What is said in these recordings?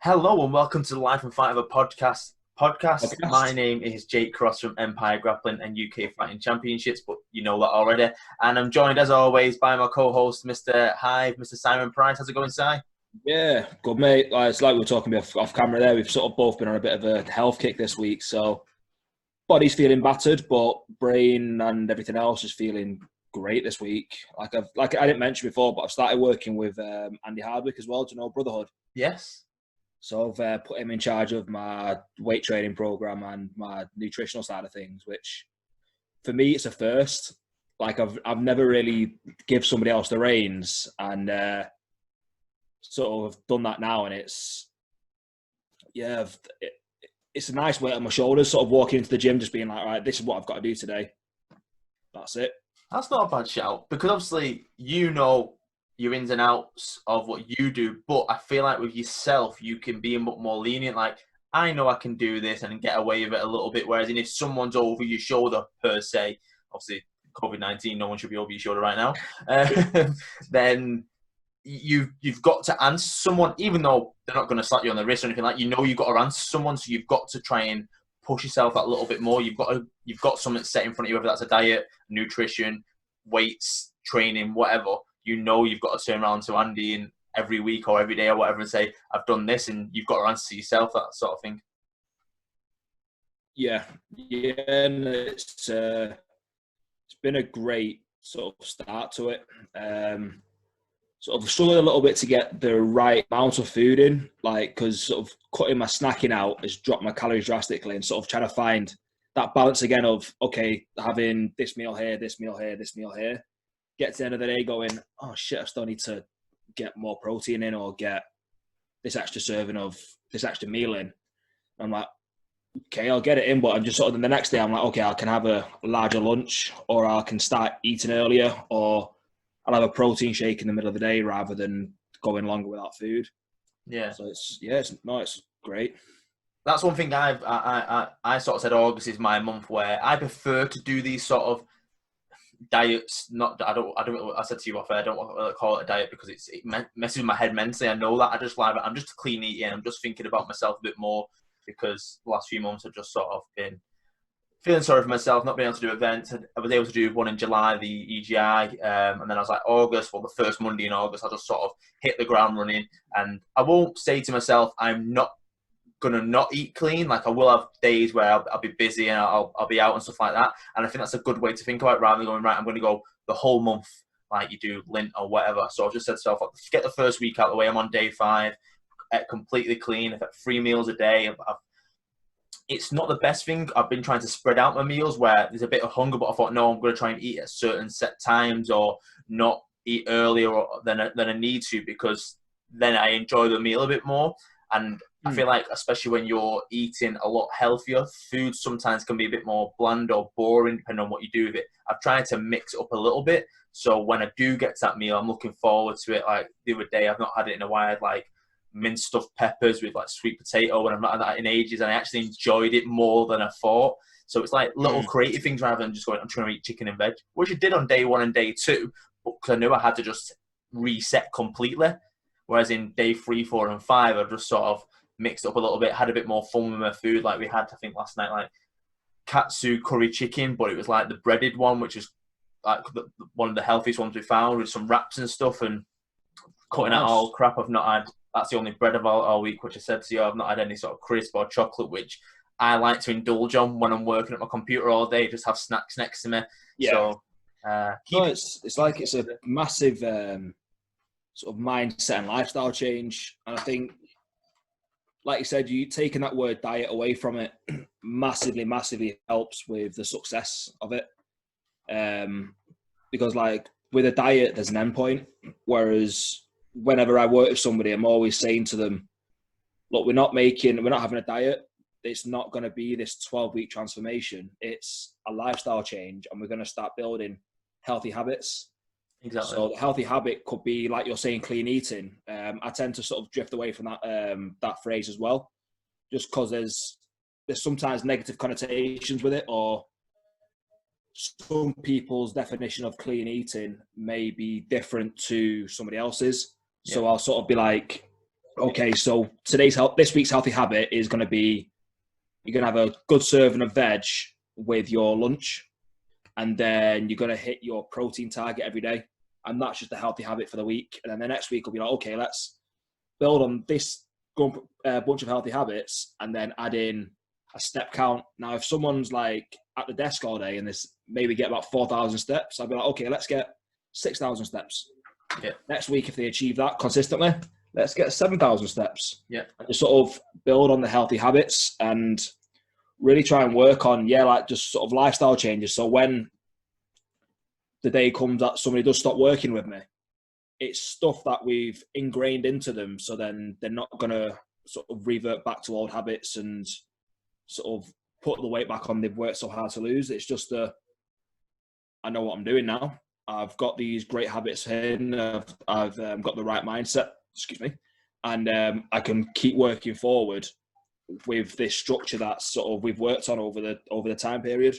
Hello and welcome to the Life and Fight of a podcast. My Podcast. name is Jake Cross from Empire Grappling and UK Fighting Championships, but you know that already. And I'm joined as always by my co-host, Mr. Hive, Mr. Simon Price. How's it going, Si? Yeah, good mate. It's like we were talking about off camera there. We've sort of both been on a bit of a health kick this week, so body's feeling battered, but brain and everything else is feeling great this week. Like I didn't mention before, but I've started working with Andy Hardwick as well. Do you know Brotherhood? Yes. So I've put him in charge of my weight training program and my nutritional side of things, which for me it's a first. Like I've never really give somebody else the reins, and sort of done that now, and it's a nice weight on my shoulders. Sort of walking into the gym, just being like, all right, this is what I've got to do today. That's it. That's not a bad shout because obviously you know your ins and outs of what you do, but I feel like with yourself you can be a bit more lenient. Like I know I can do this and get away with it a little bit. Whereas if someone's over your shoulder per se, obviously COVID-19, no one should be over your shoulder right now. Then you've got to answer someone, even though they're not going to slap you on the wrist or anything like. You know you've got to answer someone, so you've got to try and push yourself a little bit more. You've got something set in front of you, whether that's a diet, nutrition, weights, training, whatever. You know you've got to turn around to Andy and every week or every day or whatever and say, I've done this, and you've got to answer to yourself, that sort of thing. Yeah, and it's been a great sort of start to it. Sort of struggled a little bit to get the right amount of food in, like because sort of cutting my snacking out has dropped my calories drastically, and sort of trying to find that balance again of okay, having this meal here, this meal here, this meal here. Get to the end of the day going, oh shit, I still need to get more protein in or get this extra serving of this extra meal in. I'm like, okay, I'll get it in, but I'm just sort of the next day I'm like, okay, I can have a larger lunch, or I can start eating earlier, or I'll have a protein shake in the middle of the day rather than going longer without food. Yeah. So it's great. That's one thing I sort of said August is my month where I prefer to do these sort of diets. Not I said to you off air, I don't want to call it a diet because it messes with my head mentally. I know that. I just like I'm just clean eating. I'm just thinking about myself a bit more because the last few months have just sort of been feeling sorry for myself, not being able to do events. I was able to do one in July, the EGI, and then I was like, August, well, the first Monday in August, I just sort of hit the ground running. And I won't say to myself, I'm not going to not eat clean. Like I will have days where I'll be busy and I'll be out and stuff like that. And I think that's a good way to think about it rather than going, right, I'm going to go the whole month like you do Lint or whatever. So I've just said to myself, get the first week out of the way. I'm on day 5, completely clean. I've had 3 meals a day. It's not the best thing. I've been trying to spread out my meals where there's a bit of hunger, but I thought, no, I'm going to try and eat at certain set times or not eat earlier than I need to because then I enjoy the meal a bit more. And I feel like, especially when you're eating a lot healthier, food sometimes can be a bit more bland or boring depending on what you do with it. I've tried to mix it up a little bit. So when I do get to that meal, I'm looking forward to it. Like the other day, I've not had it in a while. I had like minced stuffed peppers with like sweet potato, and I've not had that in ages, and I actually enjoyed it more than I thought. So it's like little creative things rather than just going, I'm trying to eat chicken and veg, which I did on day 1 and day 2, because I knew I had to just reset completely. Whereas in day 3, 4, and 5, I just sort of mixed up a little bit, had a bit more fun with my food. Like we had, I think last night, like katsu curry chicken, but it was like the breaded one, which is like one of the healthiest ones we found with some wraps and stuff, and cutting out all crap. I've not had, that's the only bread of all week, which I said to you, I've not had any sort of crisp or chocolate, which I like to indulge on when I'm working at my computer all day, just have snacks next to me. Yeah. So it's like it's a massive sort of mindset and lifestyle change. And I think, like you said, you taking that word diet away from it massively helps with the success of it. Because like with a diet, there's an end point. Whereas whenever I work with somebody, I'm always saying to them, look, we're not having a diet. It's not going to be this 12-week transformation. It's a lifestyle change, and we're going to start building healthy habits. Exactly. So the healthy habit could be, like you're saying, clean eating. I tend to sort of drift away from that phrase as well, just because there's sometimes negative connotations with it, or some people's definition of clean eating may be different to somebody else's. So I'll sort of be like, okay, so this week's healthy habit is going to be you're going to have a good serving of veg with your lunch, and then you're going to hit your protein target every day, and that's just a healthy habit for the week. And then the next week will be like, okay, let's build on this bunch of healthy habits, and then add in a step count. Now, if someone's like at the desk all day and this maybe get about 4,000 steps, I'll be like, okay, let's get 6,000 steps. Yeah. Next week, if they achieve that consistently, let's get 7,000 steps. Yeah. And just sort of build on the healthy habits and really try and work on, like just sort of lifestyle changes. So when the day comes that somebody does stop working with me, it's stuff that we've ingrained into them. So then they're not going to sort of revert back to old habits and sort of put the weight back on they've worked so hard to lose. It's just I know what I'm doing now. I've got these great habits in. I've got the right mindset. Excuse me, and I can keep working forward with this structure that sort of we've worked on over the time period.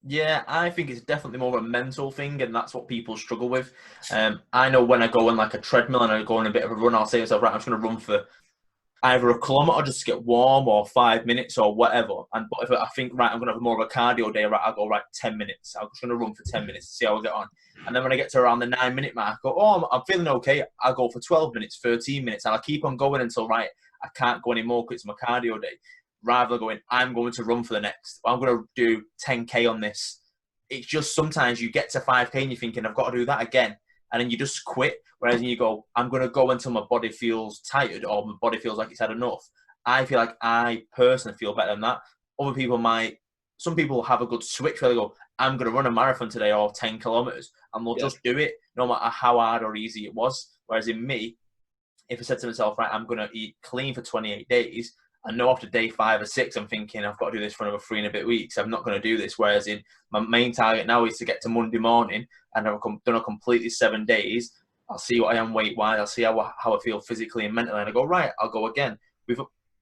Yeah, I think it's definitely more of a mental thing, and that's what people struggle with. I know when I go on like a treadmill and I go on a bit of a run, I'll say to myself, right, I'm just going to run for either a kilometre just to get warm or 5 minutes or whatever. But if I think, right, I'm going to have more of a cardio day, right, I'll go, right, 10 minutes. I'm just going to run for 10 minutes to see how I get on. And then when I get to around the 9-minute mark, I go, oh, I'm feeling okay. I'll go for 12 minutes, 13 minutes, and I'll keep on going until, right, I can't go anymore because it's my cardio day. Rather than going, I'm going to run for the next, I'm going to do 10K on this. It's just sometimes you get to 5K and you're thinking, I've got to do that again. And then you just quit. Whereas you go, I'm going to go until my body feels tired or my body feels like it's had enough. I feel like I personally feel better than that. Some people have a good switch where they go, I'm going to run a marathon today or 10 kilometers, and they'll just do it no matter how hard or easy it was. Whereas in me, if I said to myself, right, I'm going to eat clean for 28 days, I know after day 5 or 6, I'm thinking I've got to do this for another 3 and a bit weeks. I'm not going to do this. Whereas in my main target now is to get to Monday morning, and I've done a completely 7 days. I'll see what I am weight-wise. I'll see how I feel physically and mentally. And I go, right, I'll go again.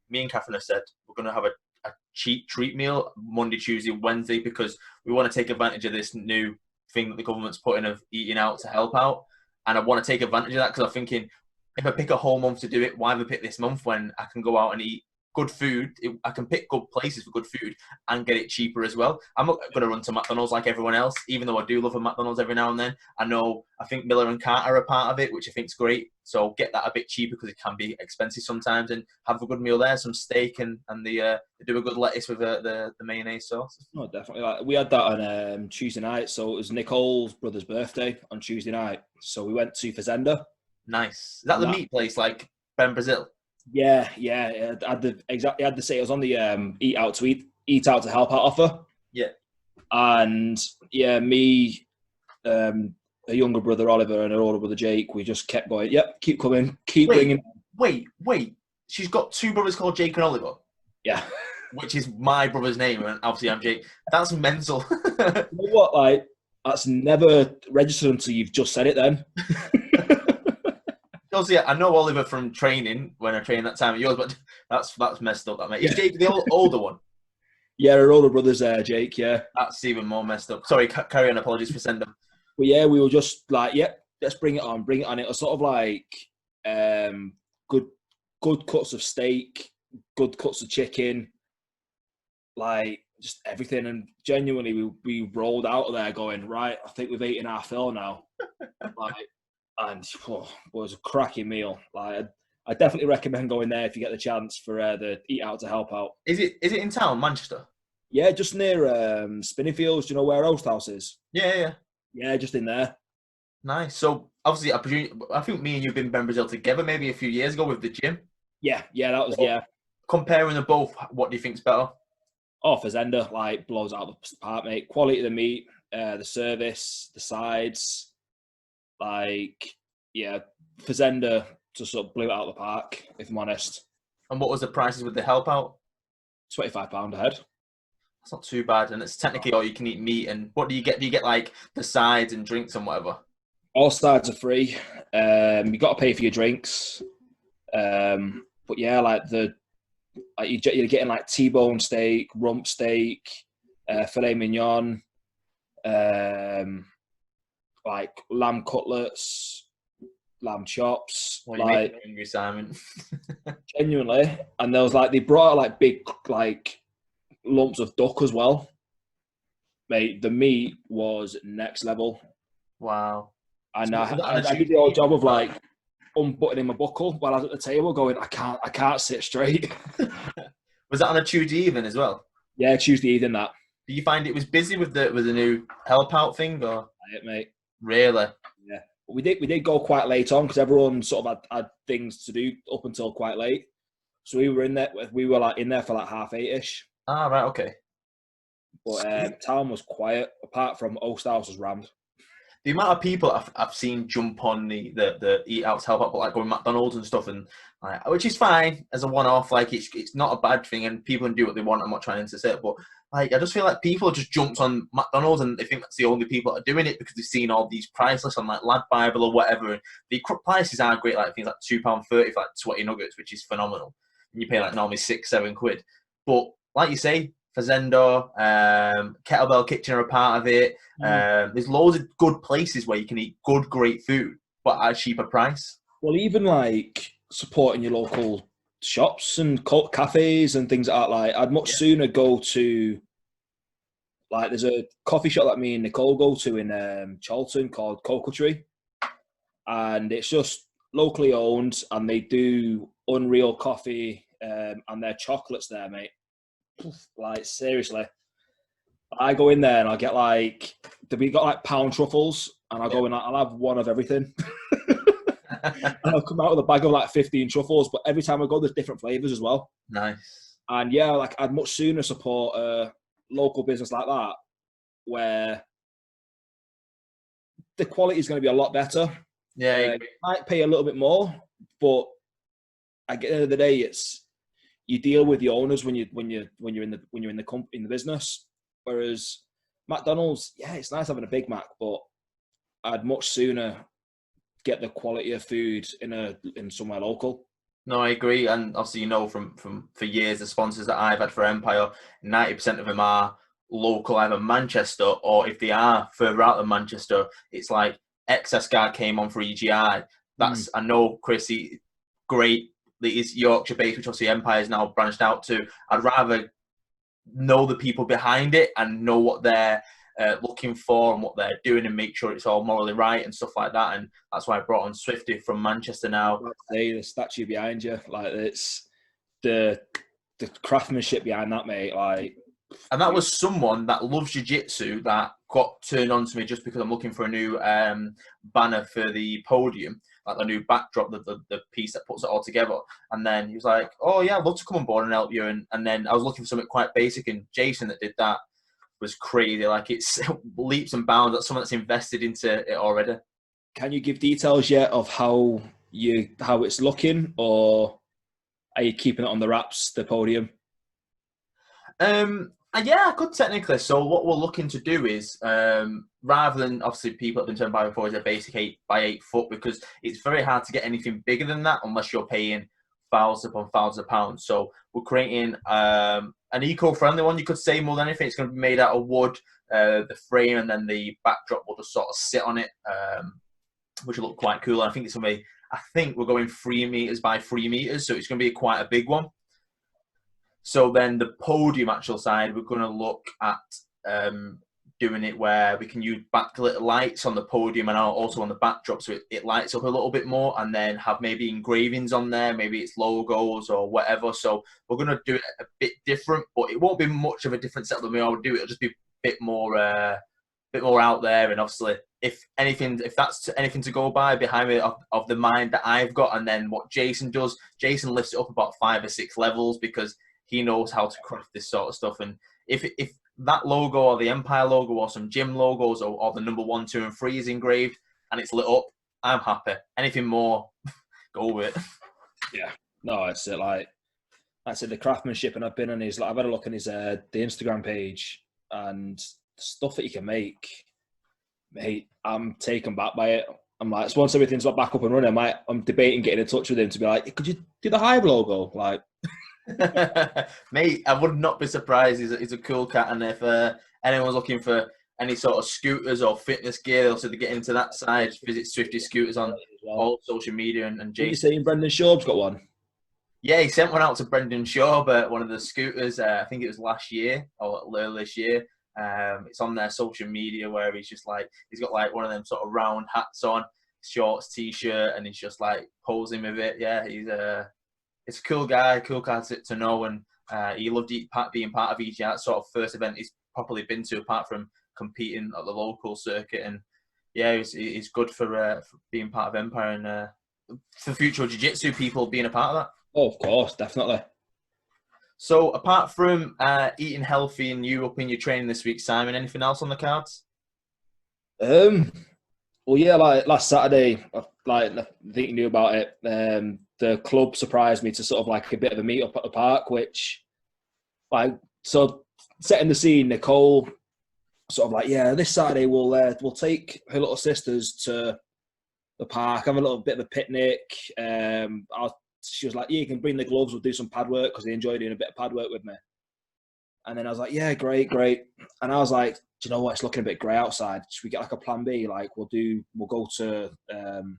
Me and Catherine have said we're going to have a cheap treat meal Monday, Tuesday, Wednesday, because we want to take advantage of this new thing that the government's putting of eating out to help out. And I want to take advantage of that because I'm thinking, if I pick a whole month to do it, why have I picked this month when I can go out and eat good food? I can pick good places for good food and get it cheaper as well. I'm not going to run to McDonald's like everyone else, even though I do love a McDonald's every now and then. I think Miller and Carter are a part of it, which I think is great. So get that a bit cheaper because it can be expensive sometimes, and have a good meal there, some steak and they do a good lettuce with the mayonnaise sauce. No, definitely. Like, we had that on Tuesday night. So it was Nicole's brother's birthday on Tuesday night. So we went to Fazenda. Nice. Is that the meat place like Ben Brazil? Yeah. I had the say it was on the eat out to help out offer. Yeah. And yeah, me, a younger brother Oliver and an older brother Jake, we just kept going. Yep, keep coming, bringing. Wait. She's got 2 brothers called Jake and Oliver. Yeah. Which is my brother's name, and obviously I'm Jake. That's mental. You know what? Like, that's never registered until you've just said it. Then. Also, yeah, I know Oliver from training when I trained that time of yours, but that's messed up. That mate. Is Jake the older one? Yeah, our older brother's Jake. Yeah, that's even more messed up. Sorry, carry on. Apologies for sending. But yeah, we were just like, let's bring it on. It was sort of like good cuts of steak, good cuts of chicken, like just everything. And genuinely, we rolled out of there going, right, I think we've eaten our fill now. And it was a cracking meal. Like, I definitely recommend going there if you get the chance for the eat out to help out. Is it in town, Manchester? Yeah, just near Spinningfields. Do you know where Roast House is? Yeah. Yeah, just in there. Nice. So obviously, I think me and you've been Ben Brazil together maybe a few years ago with the gym. Yeah, that was yeah. Comparing them both, what do you think's better? Oh, Fazenda, like, blows out the park, mate. Quality of the meat, the service, the sides. Like, yeah, Fazenda just sort of blew it out of the park, if I'm honest. And what was the prices with the help out? £25 a head. That's not too bad, and it's technically all you can eat meat. And what do you get? Do you get like the sides and drinks and whatever? All sides are free. You got to pay for your drinks. But yeah, like you're getting like T-bone steak, rump steak, filet mignon, like lamb cutlets, lamb chops, Well, you make like me hungry, Simon. genuinely. And there was like they brought out like big like lumps of duck as well. Mate, the meat was next level. Wow. And So was that on a I did Tuesday the old job evening of as well? like unbuttoning my buckle while I was at the table, going, I can't sit straight. Was that on a Tuesday evening as well? Yeah, Tuesday evening that. Do you find it was busy with the new help out thing, or It, mate. really? Yeah, but we did go quite late on because everyone sort of had things to do up until quite late. So we were in there. We were like in there for like 8:30ish. Ah, right, okay. But town was quiet apart from Oast House was rammed. The amount of people I've seen jump on the eat out to help out, but like going McDonald's and stuff, and like, which is fine as a one off. Like it's not a bad thing, and people can do what they want. I'm not trying to say it, but like I just feel like people just jumped on McDonald's and they think that's the only people that are doing it because they've seen all these price lists on like Lad Bible or whatever. And the prices are great, like things like £2.30 for like 20 nuggets, which is phenomenal. And you pay like normally £6-7. But like you say, Fazendo, Kettlebell Kitchen are a part of it. There's loads of good places where you can eat good, great food, but at a cheaper price. Well, even like supporting your local shops and cafes and things like that. Like, I'd much sooner go to like there's a coffee shop that me and Nicole go to in Charlton called Cocoa Tree, and it's just locally owned, and they do unreal coffee and their chocolates there, mate. Like seriously, I go in there and I get like we got like pound truffles, and I'll go in. I'll have one of everything. And I'll come out with a bag of like 15 truffles, but every time I go, there's different flavors as well. Nice. And yeah, like I'd much sooner support a local business like that where the quality is going to be a lot better. Yeah, You might pay a little bit more, but at the end of the day, it's you deal with the owners when you're in the business. Whereas McDonald's, yeah, it's nice having a Big Mac, but I'd much sooner get the quality of food in somewhere local. no, I agree. And obviously, you know, from for years, the sponsors that I've had for Empire, 90% of them are local, either Manchester, or if they are further out than Manchester, it's like Excess Guard came on for EGI. That's I know Chris, great. He's Yorkshire based, which obviously Empire is now branched out to. I'd rather know the people behind it and know what they're looking for and what they're doing and make sure it's all morally right and stuff like that. And that's why I brought on Swifty from Manchester now. The statue behind you, like it's the craftsmanship behind that, mate. Like, and that was someone that loves jiu-jitsu that got turned on to me just because I'm looking for a new banner for the podium, like the new backdrop, the piece that puts it all together. And then he was like, oh yeah, I'd love to come on board and help you. And then I was looking for something quite basic, and Jason that did that was crazy. Like it's leaps and bounds. That's someone that's invested into it already. Can you give details yet of how it's looking, or are you keeping it on the wraps, the podium? Yeah, I could technically. So what we're looking to do is, rather than obviously people have been turned by before is a basic 8x8 foot, because it's very hard to get anything bigger than that unless you're paying thousands upon thousands of pounds. So we're creating an eco-friendly one, you could say, more than anything. It's going to be made out of wood, the frame, and then the backdrop will just sort of sit on it, which will look quite cool. And I think it's going to be, I think we're going 3 meters by 3 meters, so it's going to be quite a big one. So then the podium actual side, we're going to look at doing it where we can use backlit lights on the podium and also on the backdrop, so it lights up a little bit more, and then have maybe engravings on there, maybe it's logos or whatever. So we're going to do it a bit different, but it won't be much of a different setup than we already do. It'll just be a bit more out there. And obviously, if that's anything to go by behind me of the mind that I've got, and then what Jason does, Jason lifts it up about 5 or 6 levels because he knows how to craft this sort of stuff. And if that logo or the Empire logo or some gym logos or the number 1, 2, and 3 is engraved and it's lit up, I'm happy. Anything more, go with it. Yeah, no, it's like I said, the craftsmanship, and I've been on his. Like, I've had a look on his the Instagram page, and the stuff that you can make, mate. I'm taken back by it. I'm like, so once everything's back up and running, I'm debating getting in touch with him to be like, could you do the Hive logo, like. Mate, I would not be surprised. He's a cool cat, and if anyone's looking for any sort of scooters or fitness gear, so they get into that side, visit Swifty Scooters on all social media. And Did you Jason, say Brendan Schaub's got one? yeah, he sent one out to Brendan Shaw, but one of the scooters, I think it was last year or earlier this year. It's on their social media where he's just like, he's got like one of them sort of round hats on, shorts, t-shirt, and he's just like posing with it. Yeah, it's a cool guy to know, and he loved being part of each sort of first event he's properly been to, apart from competing at the local circuit. And yeah, he's good for being part of Empire, and for future jiu-jitsu people being a part of that. Oh, of course, definitely. So apart from eating healthy and you upping your training this week, Simon, anything else on the cards? Well, yeah, like last Saturday, like I think you knew about it. The club surprised me to sort of like a bit of a meet up at the park, which, like, so setting the scene, Nicole sort of like, yeah, this Saturday we'll take her little sisters to the park, have a little bit of a picnic. She was like, yeah, you can bring the gloves, we'll do some pad work, because they enjoy doing a bit of pad work with me. And then I was like, yeah, great. And I was like, do you know what? It's looking a bit grey outside. Should we get like a plan B? Like we'll go to the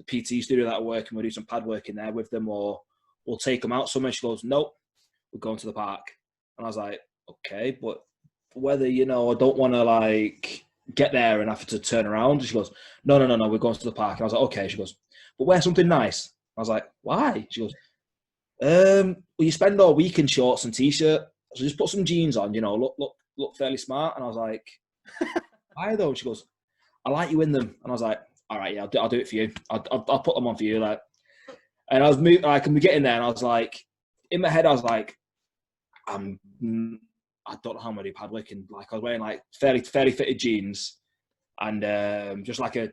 PT studio that I work and we'll do some pad work in there with them, or we'll take them out somewhere. She goes, nope, we're going to the park. And I was like, okay, but whether, I don't want to like get there and have to turn around. She goes, no, we're going to the park. And I was like, okay. She goes, but wear something nice. I was like, why? She goes, well, you spend all week in shorts and t-shirt, so just put some jeans on, look fairly smart. And I was like, why though? She goes, I like you in them. And I was like, all right, yeah, I'll do it for you. I'll put them on for you. Like, and I was moving, like, and we get in there, and I was like, in my head, I was like, I don't know how many pad working. Like, I was wearing like fairly fitted jeans, and just like a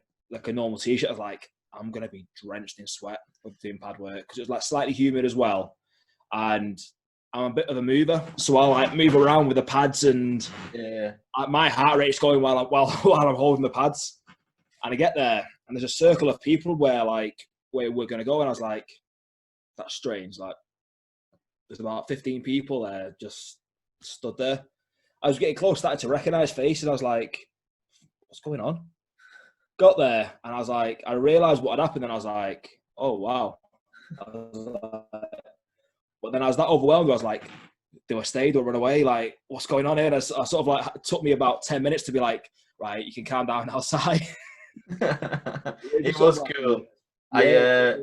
normal t-shirt. I was like, I'm gonna be drenched in sweat with doing pad work, because it was like slightly humid as well, and I'm a bit of a mover, so I like move around with the pads, and my heart rate's going while I'm holding the pads. And I get there, and there's a circle of people where we're gonna go, and I was like, that's strange. Like, there's about 15 people there, just stood there. I was getting close, started to recognise faces, and I was like, what's going on? Got there, and I was like, I realised what had happened, and I was like, oh, wow. But then I was that overwhelmed, I was like, do I stay, do I run away? Like, what's going on here? And I sort of like, it took me about 10 minutes to be like, right, you can calm down outside. It was cool. Yeah.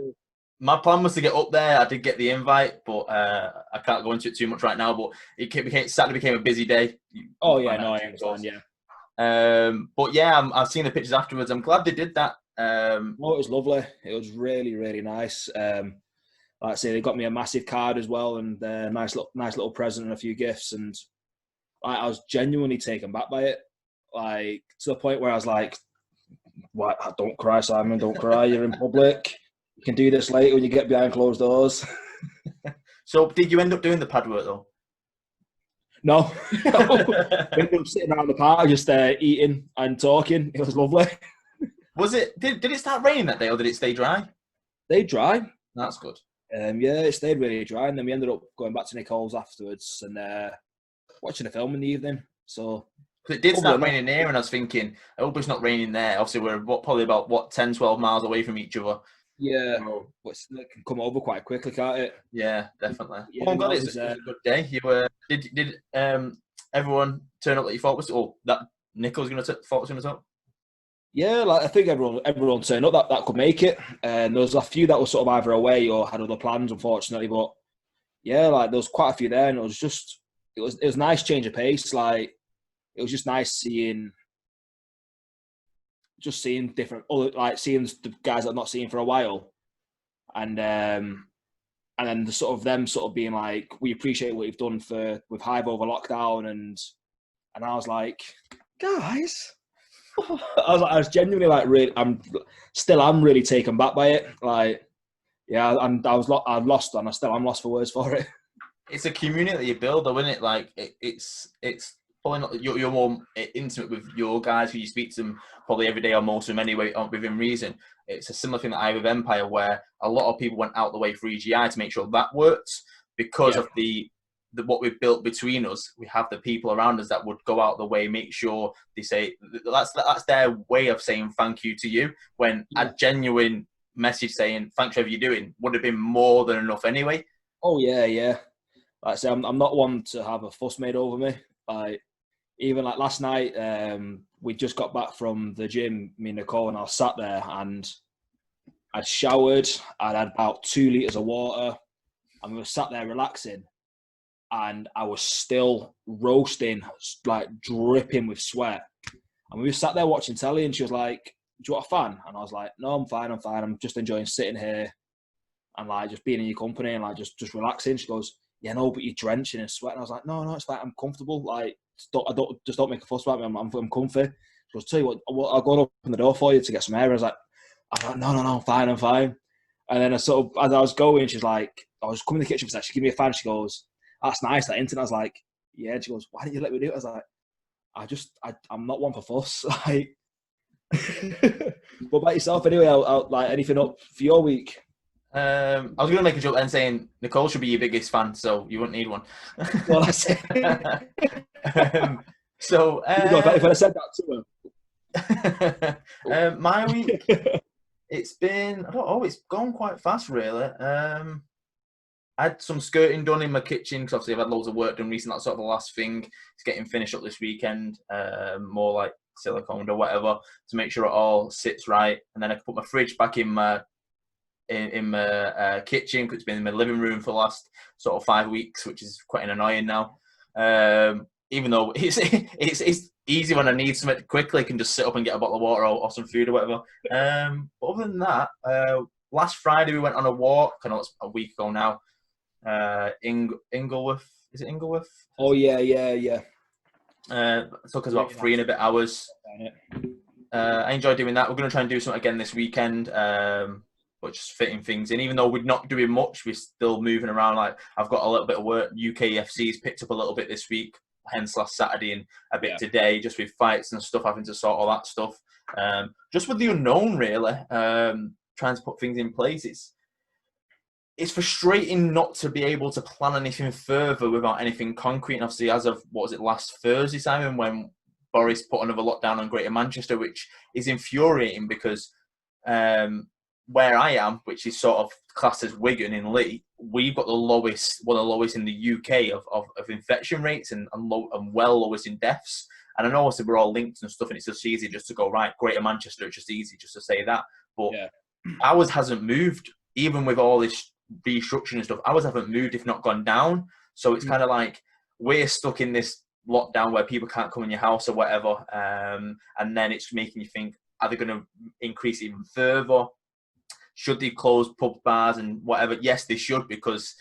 My plan was to get up there. I did get the invite, but I can't go into it too much right now. But Saturday became a busy day. Oh yeah, no, I understand. Yeah. But yeah, I've seen the pictures afterwards. I'm glad they did that. It was lovely. It was really, really nice. Like I say, they got me a massive card as well, and a nice little present and a few gifts. And I was genuinely taken back by it, like to the point where I was like, "What? Don't cry, Simon. Don't cry. You're in public. You can do this later when you get behind closed doors." So, did you end up doing the pad work though? No. We ended up sitting around the park, just eating and talking. It was lovely. Was it? Did it start raining that day, or did it stay dry? Stayed dry. That's good. Yeah, it stayed really dry, and then we ended up going back to Nicole's afterwards and watching a film in the evening. So it did start raining here, and I was thinking, I hope it's not raining there. Obviously, we're probably about 10, 12 miles away from each other. Yeah, but it can come over quite quickly, can't it? Yeah, definitely. Yeah, oh, God, it was a good day. Did everyone turn up that you thought was? Oh, that Nicole's thought was going to talk. Yeah, like I think everyone turned up that could make it, and there was a few that were sort of either away or had other plans, unfortunately. But yeah, like there was quite a few there, and it was a nice change of pace. Like it was just nice seeing different seeing the guys that I've not seen for a while, and then the sort of them sort of being like, we appreciate what you've done with Hive over lockdown, and I was like, guys. I was genuinely like, really, I'm really taken back by it. Like, yeah, I'm lost, and I'm lost for words for it. It's a community that you build, though, isn't it? Like, it's probably not you're more intimate with your guys who you speak to them probably every day or most of them anyway, within reason. It's a similar thing that I have with Empire, where a lot of people went out the way for EGI to make sure that worked because of the what we've built between us, we have the people around us that would go out the way, make sure they say that's their way of saying thank you to you. When a genuine message saying thanks for whatever you're doing would have been more than enough anyway. Oh yeah, yeah. Like I say, I'm not one to have a fuss made over me. Like even like last night, we just got back from the gym, me and Nicole, and I sat there and I'd showered. I'd had about 2 liters of water, and we were sat there relaxing. And I was still roasting, like dripping with sweat. And we were sat there watching telly, and she was like, "Do you want a fan?" And I was like, "No, I'm fine. I'm just enjoying sitting here and like just being in your company and like just relaxing." She goes, "Yeah, no, but you're drenching in sweat." And I was like, "No, it's fine. I'm comfortable. Like, don't make a fuss about me. I'm comfy." She goes, "Tell you what, I'll go and open the door for you to get some air." I was like, "No, I'm fine." And then as I was going, she's like, I was coming to the kitchen for a sec. She gave me a fan. She goes, "That's nice, that internet." I was like, "Yeah." And she goes, "Why didn't you let me do it?" I was like, I'm not one for fuss. Like, what about yourself anyway? I'll like anything up for your week? I was going to make a joke then saying Nicole should be your biggest fan, so you wouldn't need one. Well, that's it. So if I had said that to her, my week, it's been it's gone quite fast really. I had some skirting done in my kitchen because obviously I've had loads of work done recently. That's sort of the last thing. It's getting finished up this weekend, more like silicone or whatever, to make sure it all sits right. And then I can put my fridge back in my kitchen because it's been in my living room for the last sort of 5 weeks, which is quite annoying now. Even though it's easy when I need something quickly, I can just sit up and get a bottle of water or some food or whatever. But other than that, last Friday we went on a walk. I know it's a week ago now. Ingleworth. Is it Ingleworth? Oh yeah. It took us about 3 and a bit hours. I enjoyed doing that. We're going to try and do something again this weekend, but just fitting things in. Even though we're not doing much, we're still moving around. Like I've got a little bit of work. UKFC's picked up a little bit this week, hence last Saturday and a bit today, just with fights and stuff, having to sort all that stuff. Just with the unknown, really, trying to put things in place. It's frustrating not to be able to plan anything further without anything concrete. And obviously, as of, last Thursday, Simon, when Boris put another lockdown on Greater Manchester, which is infuriating because where I am, which is sort of classed as Wigan in Lee, we've got one of the lowest in the UK of infection rates and well lowest in deaths. And I know obviously we're all linked and stuff, and it's just easy just to go, right, Greater Manchester, it's just easy just to say that. But ours hasn't moved, even with all this restructuring and stuff. Ours haven't moved, if not gone down. So it's kind of like we're stuck in this lockdown where people can't come in your house or whatever. And then it's making you think, are they going to increase even further? Should they close pub bars and whatever? Yes, they should, because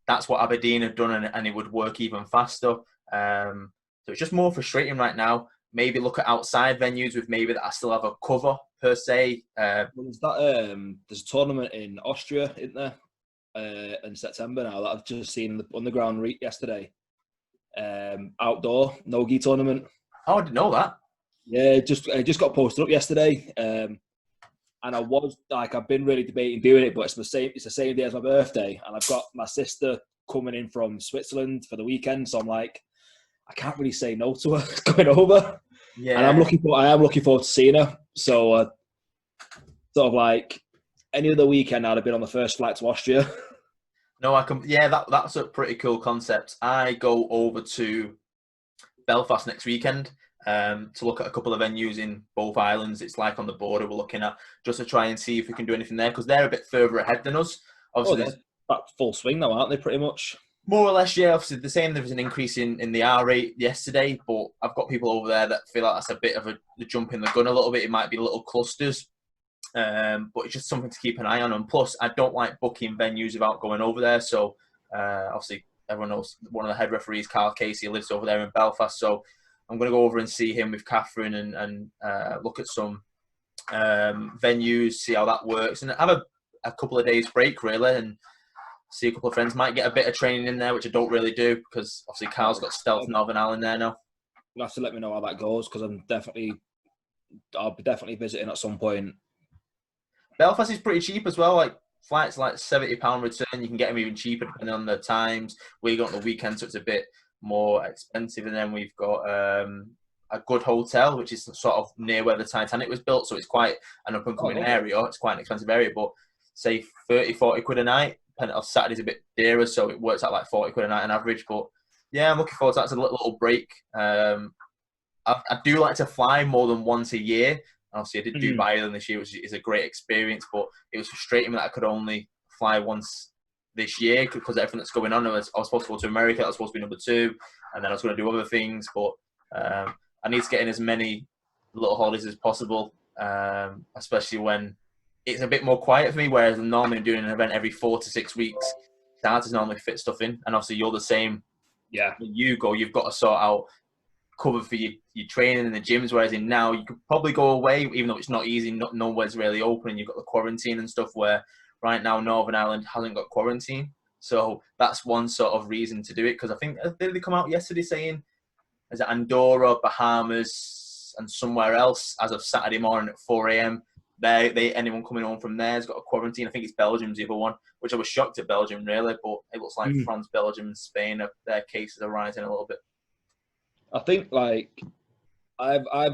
that's what Aberdeen have done, and it would work even faster. So it's just more frustrating right now. Maybe look at outside venues with maybe that I still have a cover per se. Well, there's a tournament in Austria, isn't there? In September now that I've just seen the underground yesterday. Outdoor no-gi tournament. Oh, I didn't know that. Yeah, it just got posted up yesterday. And I was like, I've been really debating doing it, but it's the same day as my birthday, and I've got my sister coming in from Switzerland for the weekend, so I'm like, I can't really say no to her going over. Yeah. And I am looking forward to seeing her. So sort of like any other weekend, I'd have been on the first flight to Austria. No, that's a pretty cool concept. I go over to Belfast next weekend to look at a couple of venues in both islands. It's like on the border we're looking at, just to try and see if we can do anything there, because they're a bit further ahead than us. Obviously, they're back full swing now, aren't they, pretty much? More or less, yeah. Obviously, the same. There was an increase in the R rate yesterday, but I've got people over there that feel like that's a bit of a jump in the gun a little bit. It might be little clusters. But it's just something to keep an eye on. And plus, I don't like booking venues without going over there. So, obviously, everyone knows one of the head referees, Carl Casey, lives over there in Belfast. So, I'm going to go over and see him with Catherine and look at some venues, see how that works, and have a couple of days break, really, and see a couple of friends. Might get a bit of training in there, which I don't really do, because obviously Carl's got Stealth Northern Ireland there now. You'll have to let me know how that goes, because I'll be definitely visiting at some point. Belfast is pretty cheap as well, like flights like £70 return. You can get them even cheaper depending on the times. We got on the weekend, so it's a bit more expensive. And then we've got a good hotel, which is sort of near where the Titanic was built. So it's quite an up and coming area. It's quite an expensive area, but say 30, 40 quid a night. Saturday's a bit dearer, so it works out like 40 quid a night on average. But yeah, I'm looking forward to that. It's a little break. I do like to fly more than once a year. Obviously, I did Dubai Island this year, which is a great experience, but it was frustrating that I could only fly once this year because of everything that's going on. I was supposed to go to America, I was supposed to be number 2, and then I was going to do other things, but I need to get in as many little holidays as possible, especially when it's a bit more quiet for me, whereas I'm normally doing an event every 4 to 6 weeks. It's hard to normally fit stuff in, and obviously you're the same. Yeah. When you go, you've got to sort out cover for your training in the gyms, whereas in now you could probably go away, even though it's not easy, nowhere's really open, and you've got the quarantine and stuff, where right now Northern Ireland hasn't got quarantine. So that's one sort of reason to do it, because I think did they come out yesterday saying, is it Andorra, Bahamas, and somewhere else as of Saturday morning at 4 a.m. Anyone coming home from there has got a quarantine. I think it's Belgium's the other one, which I was shocked at Belgium really, but it looks like France, Belgium, and Spain, their cases are rising a little bit. I think like I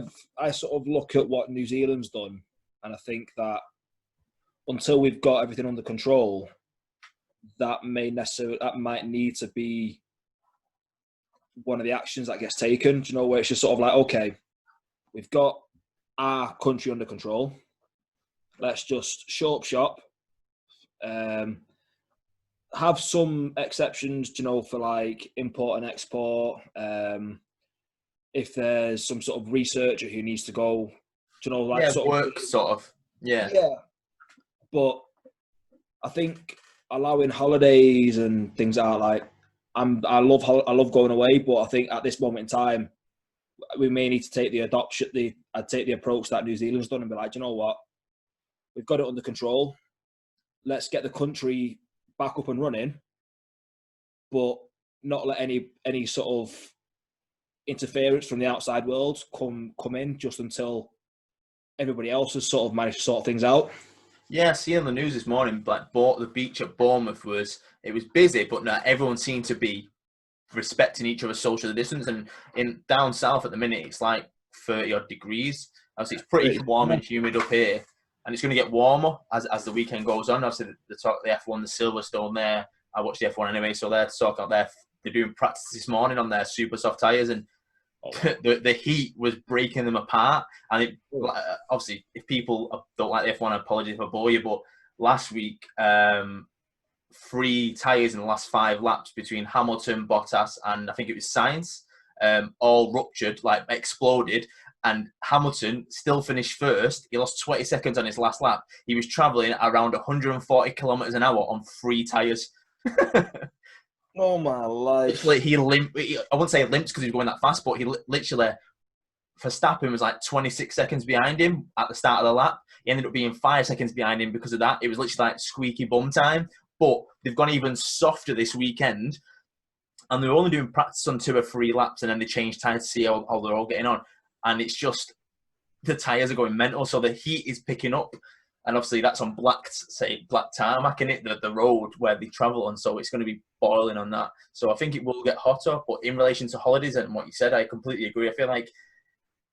sort of look at what New Zealand's done, and I think that until we've got everything under control, that might need to be one of the actions that gets taken. Do you know, where it's just sort of like, okay, we've got our country under control. Let's just show up shop. Have some exceptions, you know, for like import and export. If there's some sort of researcher who needs to go, you know, like work sort of. Yeah. But I think allowing holidays and things like I love going away, but I think at this moment in time, we may need to take I'd take the approach that New Zealand's done and be like, you know what, we've got it under control. Let's get the country back up and running, but not let any sort of interference from the outside world come in just until everybody else has sort of managed to sort things out. Yeah, seeing the news this morning, like the beach at Bournemouth was busy, but not everyone seemed to be respecting each other's social distance. And in down south at the minute, it's like 30 odd degrees. Obviously, it's pretty warm and humid up here, and it's going to get warmer as the weekend goes on. Obviously, the F1, the Silverstone there. I watch the F1 anyway, so they're doing practice this morning on their super soft tyres, and the heat was breaking them apart. And obviously, if people don't like the F1, apologies if I bore you, but last week, 3 tyres in the last 5 laps between Hamilton, Bottas, and I think it was Sainz, all ruptured, like exploded. And Hamilton still finished first. He lost 20 seconds on his last lap. He was travelling around 140 kilometres an hour on 3 tyres. Oh my life! He limped. I wouldn't say limped because he was going that fast, but he literally, Verstappen was like 26 seconds behind him at the start of the lap. He ended up being 5 seconds behind him because of that. It was literally like squeaky bum time. But they've gone even softer this weekend, and they're only doing practice on 2 or 3 laps, and then they change tyres to see how they're all getting on. And it's just the tyres are going mental, so the heat is picking up. And obviously that's on black tarmac in it, the road where they travel on. So it's going to be boiling on that. So I think it will get hotter. But in relation to holidays and what you said, I completely agree. I feel like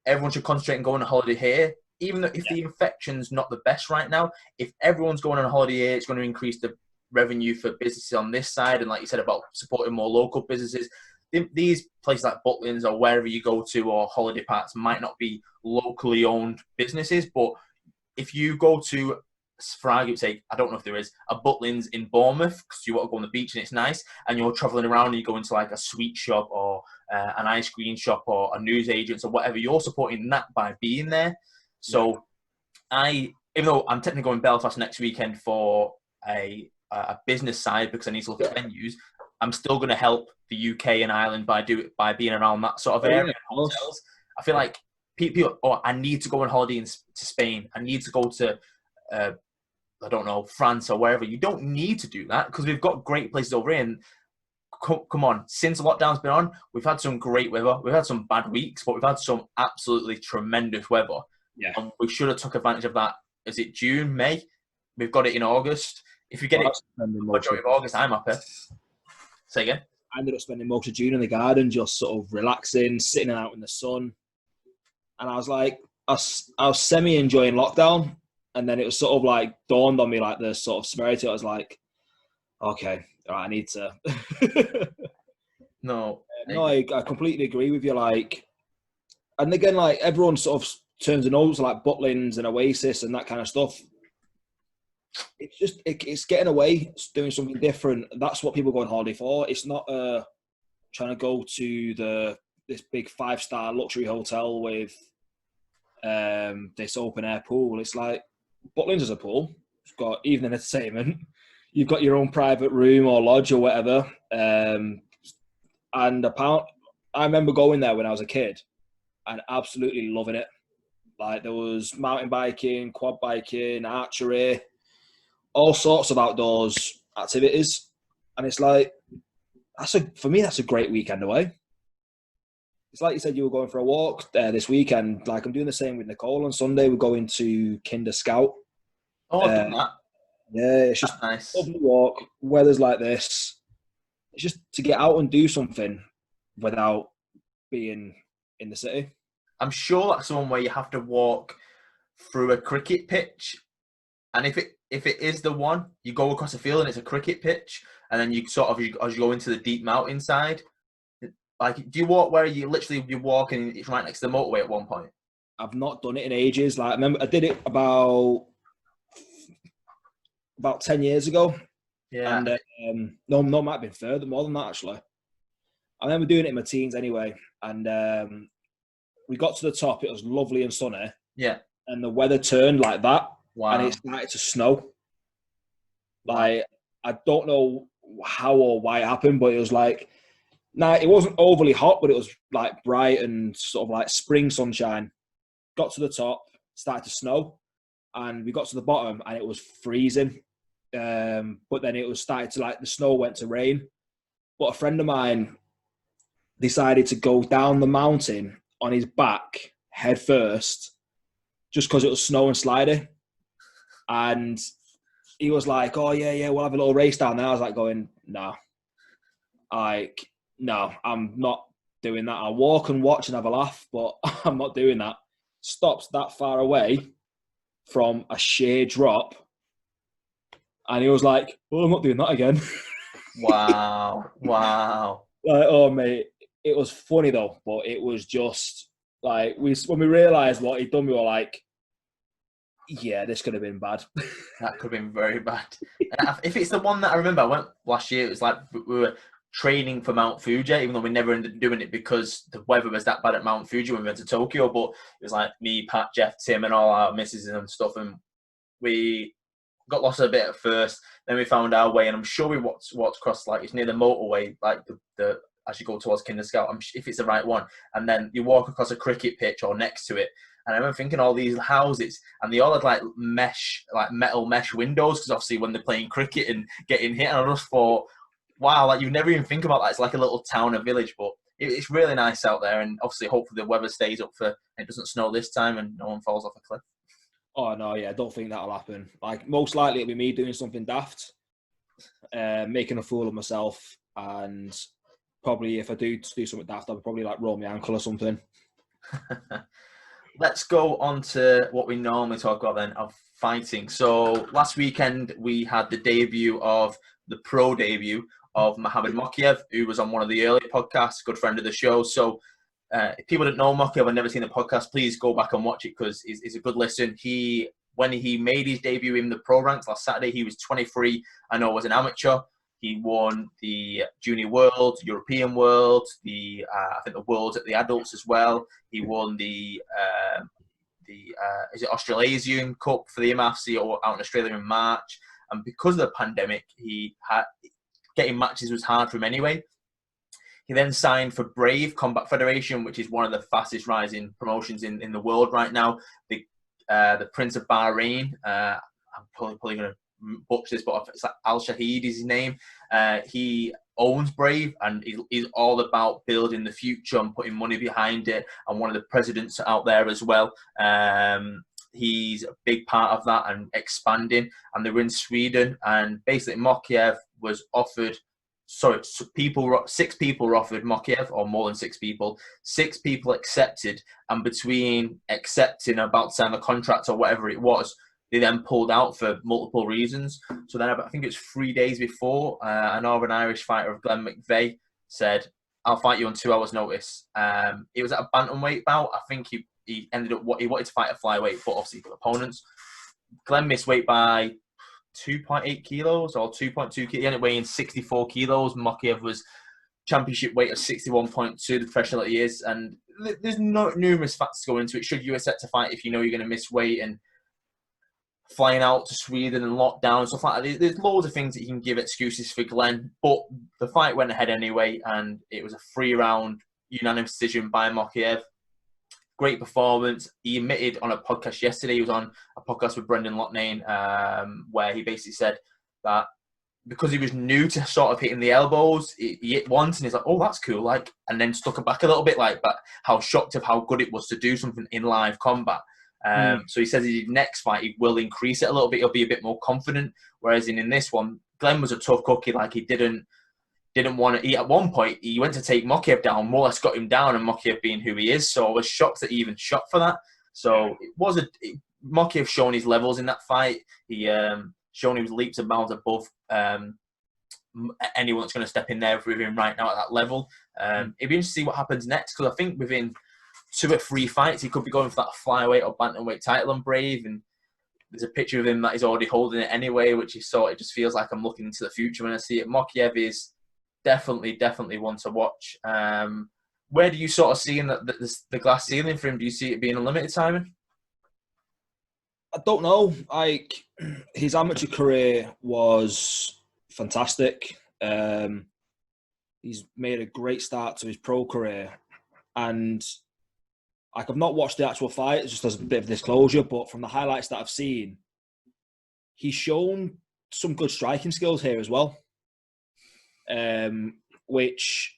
everyone should concentrate on going on holiday here. Even though if the infection's not the best right now, if everyone's going on a holiday here, it's going to increase the revenue for businesses on this side. And like you said about supporting more local businesses, these places like Butlins or wherever you go to, or holiday parks, might not be locally owned businesses, but if you go to, for argument's sake, I don't know if there is, a Butlins in Bournemouth, because you want to go on the beach and it's nice, and you're travelling around and you go into like a sweet shop or an ice cream shop or a news agent or whatever, you're supporting that by being there. So even though I'm technically going to Belfast next weekend for a business side because I need to look at venues, I'm still going to help the UK and Ireland by being around that sort of area. Hotels. I feel like people, I need to go on holiday to Spain. I need to go to, I don't know, France or wherever. You don't need to do that because we've got great places over here. And come on, since lockdown's been on, we've had some great weather. We've had some bad weeks, but we've had some absolutely tremendous weather. Yeah. And we should have took advantage of that. Is it June, May? We've got it in August. If you get it majority of August, I'm happy. Say again. I ended up spending most of June in the garden, just sort of relaxing, sitting out in the sun. And I was like, I was semi enjoying lockdown. And then it was sort of like dawned on me, like the sort of severity. I was like, okay, all right, I need to. No, I completely agree with you. Like, and again, like everyone sort of turns their nose to like Butlins and Oasis and that kind of stuff. It's just it's getting away, it's doing something different. That's what people go on holiday for. It's not trying to go to this big 5-star luxury hotel with this open air pool. It's like Butlins is a pool. It's got evening entertainment. You've got your own private room or lodge or whatever. And I remember going there when I was a kid and absolutely loving it. Like there was mountain biking, quad biking, archery, all sorts of outdoors activities. And it's like, for me, that's a great weekend away. It's like you said, you were going for a walk this weekend. Like I'm doing the same with Nicole on Sunday. We're going to Kinder Scout. Oh, I've done that. Yeah, it's just nice. Lovely walk. Weather's like this. It's just to get out and do something without being in the city. I'm sure that's one where you have to walk through a cricket pitch, and if it is the one, you go across a field and it's a cricket pitch, and then you sort of as you go into the deep mountainside. Like, do you walk where you're walking? It's right next to the motorway at one point. I've not done it in ages. Like I remember I did it about 10 years ago. Yeah. And no, might have been further, more than that actually. I remember doing it in my teens anyway, and we got to the top. It was lovely and sunny. Yeah. And the weather turned like that. Wow. And it started to snow. Like, I don't know how or why it happened, but it was like, it wasn't overly hot, but it was like bright and sort of like spring sunshine. Got to the top, started to snow, and we got to the bottom and it was freezing. But then it was started to the snow went to rain. But a friend of mine decided to go down the mountain on his back head first, just because it was snow and sliding. And he was like, "Oh yeah, we'll have a little race down there." I was like, "Going no, no, I'm not doing that. I'll walk and watch and have a laugh, but I'm not doing that." Stops that far away from a sheer drop, and he was like, "Oh, I'm not doing that again." Wow. Like, oh mate, it was funny though, but it was just like when we realised what he'd done, we were like, yeah, this could have been bad. That could have been very bad. If it's the one that I remember, I went last year. It was like we were training for Mount Fuji, even though we never ended up doing it because the weather was that bad at Mount Fuji when we went to Tokyo. But it was like me, Pat, Jeff, Tim, and all our misses and stuff, and we got lost a bit at first. Then we found our way, and I'm sure we walked across, like it's near the motorway, like the as you go towards Kinder Scout, if it's the right one, and then you walk across a cricket pitch or next to it. And I remember thinking all these houses, and they all had like metal mesh windows, because obviously when they're playing cricket and getting hit, and I just thought, wow, like you never even think about that. It's like a little town or village, but it's really nice out there. And obviously, hopefully the weather stays up for it doesn't snow this time and no one falls off a cliff. Oh no, yeah, I don't think that'll happen. Like most likely it'll be me doing something daft, making a fool of myself, and probably if I do something daft, I'll probably like roll my ankle or something. Let's go on to what we normally talk about then, of fighting. So last weekend we had the pro debut of Mokaev, who was on one of the earlier podcasts, good friend of the show. So if people didn't know Mokaev and never seen the podcast, please go back and watch it because it's a good listen. When he made his debut in the pro ranks last Saturday, he was 23. I know was an amateur. He won the Junior World, European World, I think the Worlds at the adults as well. He won the Australasian Cup for the MFC out in Australia in March. And because of the pandemic, getting matches was hard for him anyway. He then signed for Brave Combat Federation, which is one of the fastest rising promotions in the world right now. The Prince of Bahrain, I'm probably going to butcher this, but it's like Al Shahid is his name. He owns Brave, and he's all about building the future and putting money behind it, and one of the presidents out there as well. he's a big part of that and expanding. And they were in Sweden, and basically Mokaev was offered. Sorry, 6 people were offered Mokaev, or more than 6 people. 6 people accepted, and between accepting about to sign the contract or whatever it was, they then pulled out for multiple reasons. So then I think it was 3 days before, a Northern Irish fighter of Glenn McVeigh said, "I'll fight you on 2 hours' notice." It was at a bantamweight bout. I think he ended up he wanted to fight a flyweight, but obviously for opponents. Glenn missed weight by 2.8 kilos or 2.2 kilos. He ended up weighing 64 kilos. Mokaev was championship weight of 61.2, the professional that he is. And there's numerous factors going into it. Should you accept to fight if you know you're going to miss weight, and flying out to Sweden and lockdown and stuff like that? There's loads of things that you can give excuses for Glenn. But the fight went ahead anyway, and it was a 3-round unanimous decision by Mokaev. Great performance. He admitted on a podcast yesterday, he was on a podcast with Brendan Loughnane, where he basically said that because he was new to sort of hitting the elbows, he hit once and he's like, "Oh, that's cool," like, and then stuck it back a little bit, like, but how shocked of how good it was to do something in live combat. So he says his next fight, he will increase it a little bit. He'll be a bit more confident. Whereas in this one, Glenn was a tough cookie. Like, he didn't want to eat. At one point, he went to take Mokaev down, more or less got him down, and Mokaev being who he is. So I was shocked that he even shot for that. So it was Mokaev showing his levels in that fight. He shown he was leaps and bounds above anyone that's going to step in there with him right now at that level. It'd be interesting to see what happens next, because I think within 2 or 3 fights, he could be going for that flyweight or bantamweight title on Brave, and there's a picture of him that he's already holding it anyway, which is sort of just feels like I'm looking into the future when I see it. Mokaev is definitely one to watch. Where do you sort of see in the glass ceiling for him? Do you see it being unlimited, Simon? I don't know. Like, his amateur career was fantastic. He's made a great start to his pro career, and like, I've not watched the actual fight, just as a bit of disclosure, but from the highlights that I've seen, he's shown some good striking skills here as well. Which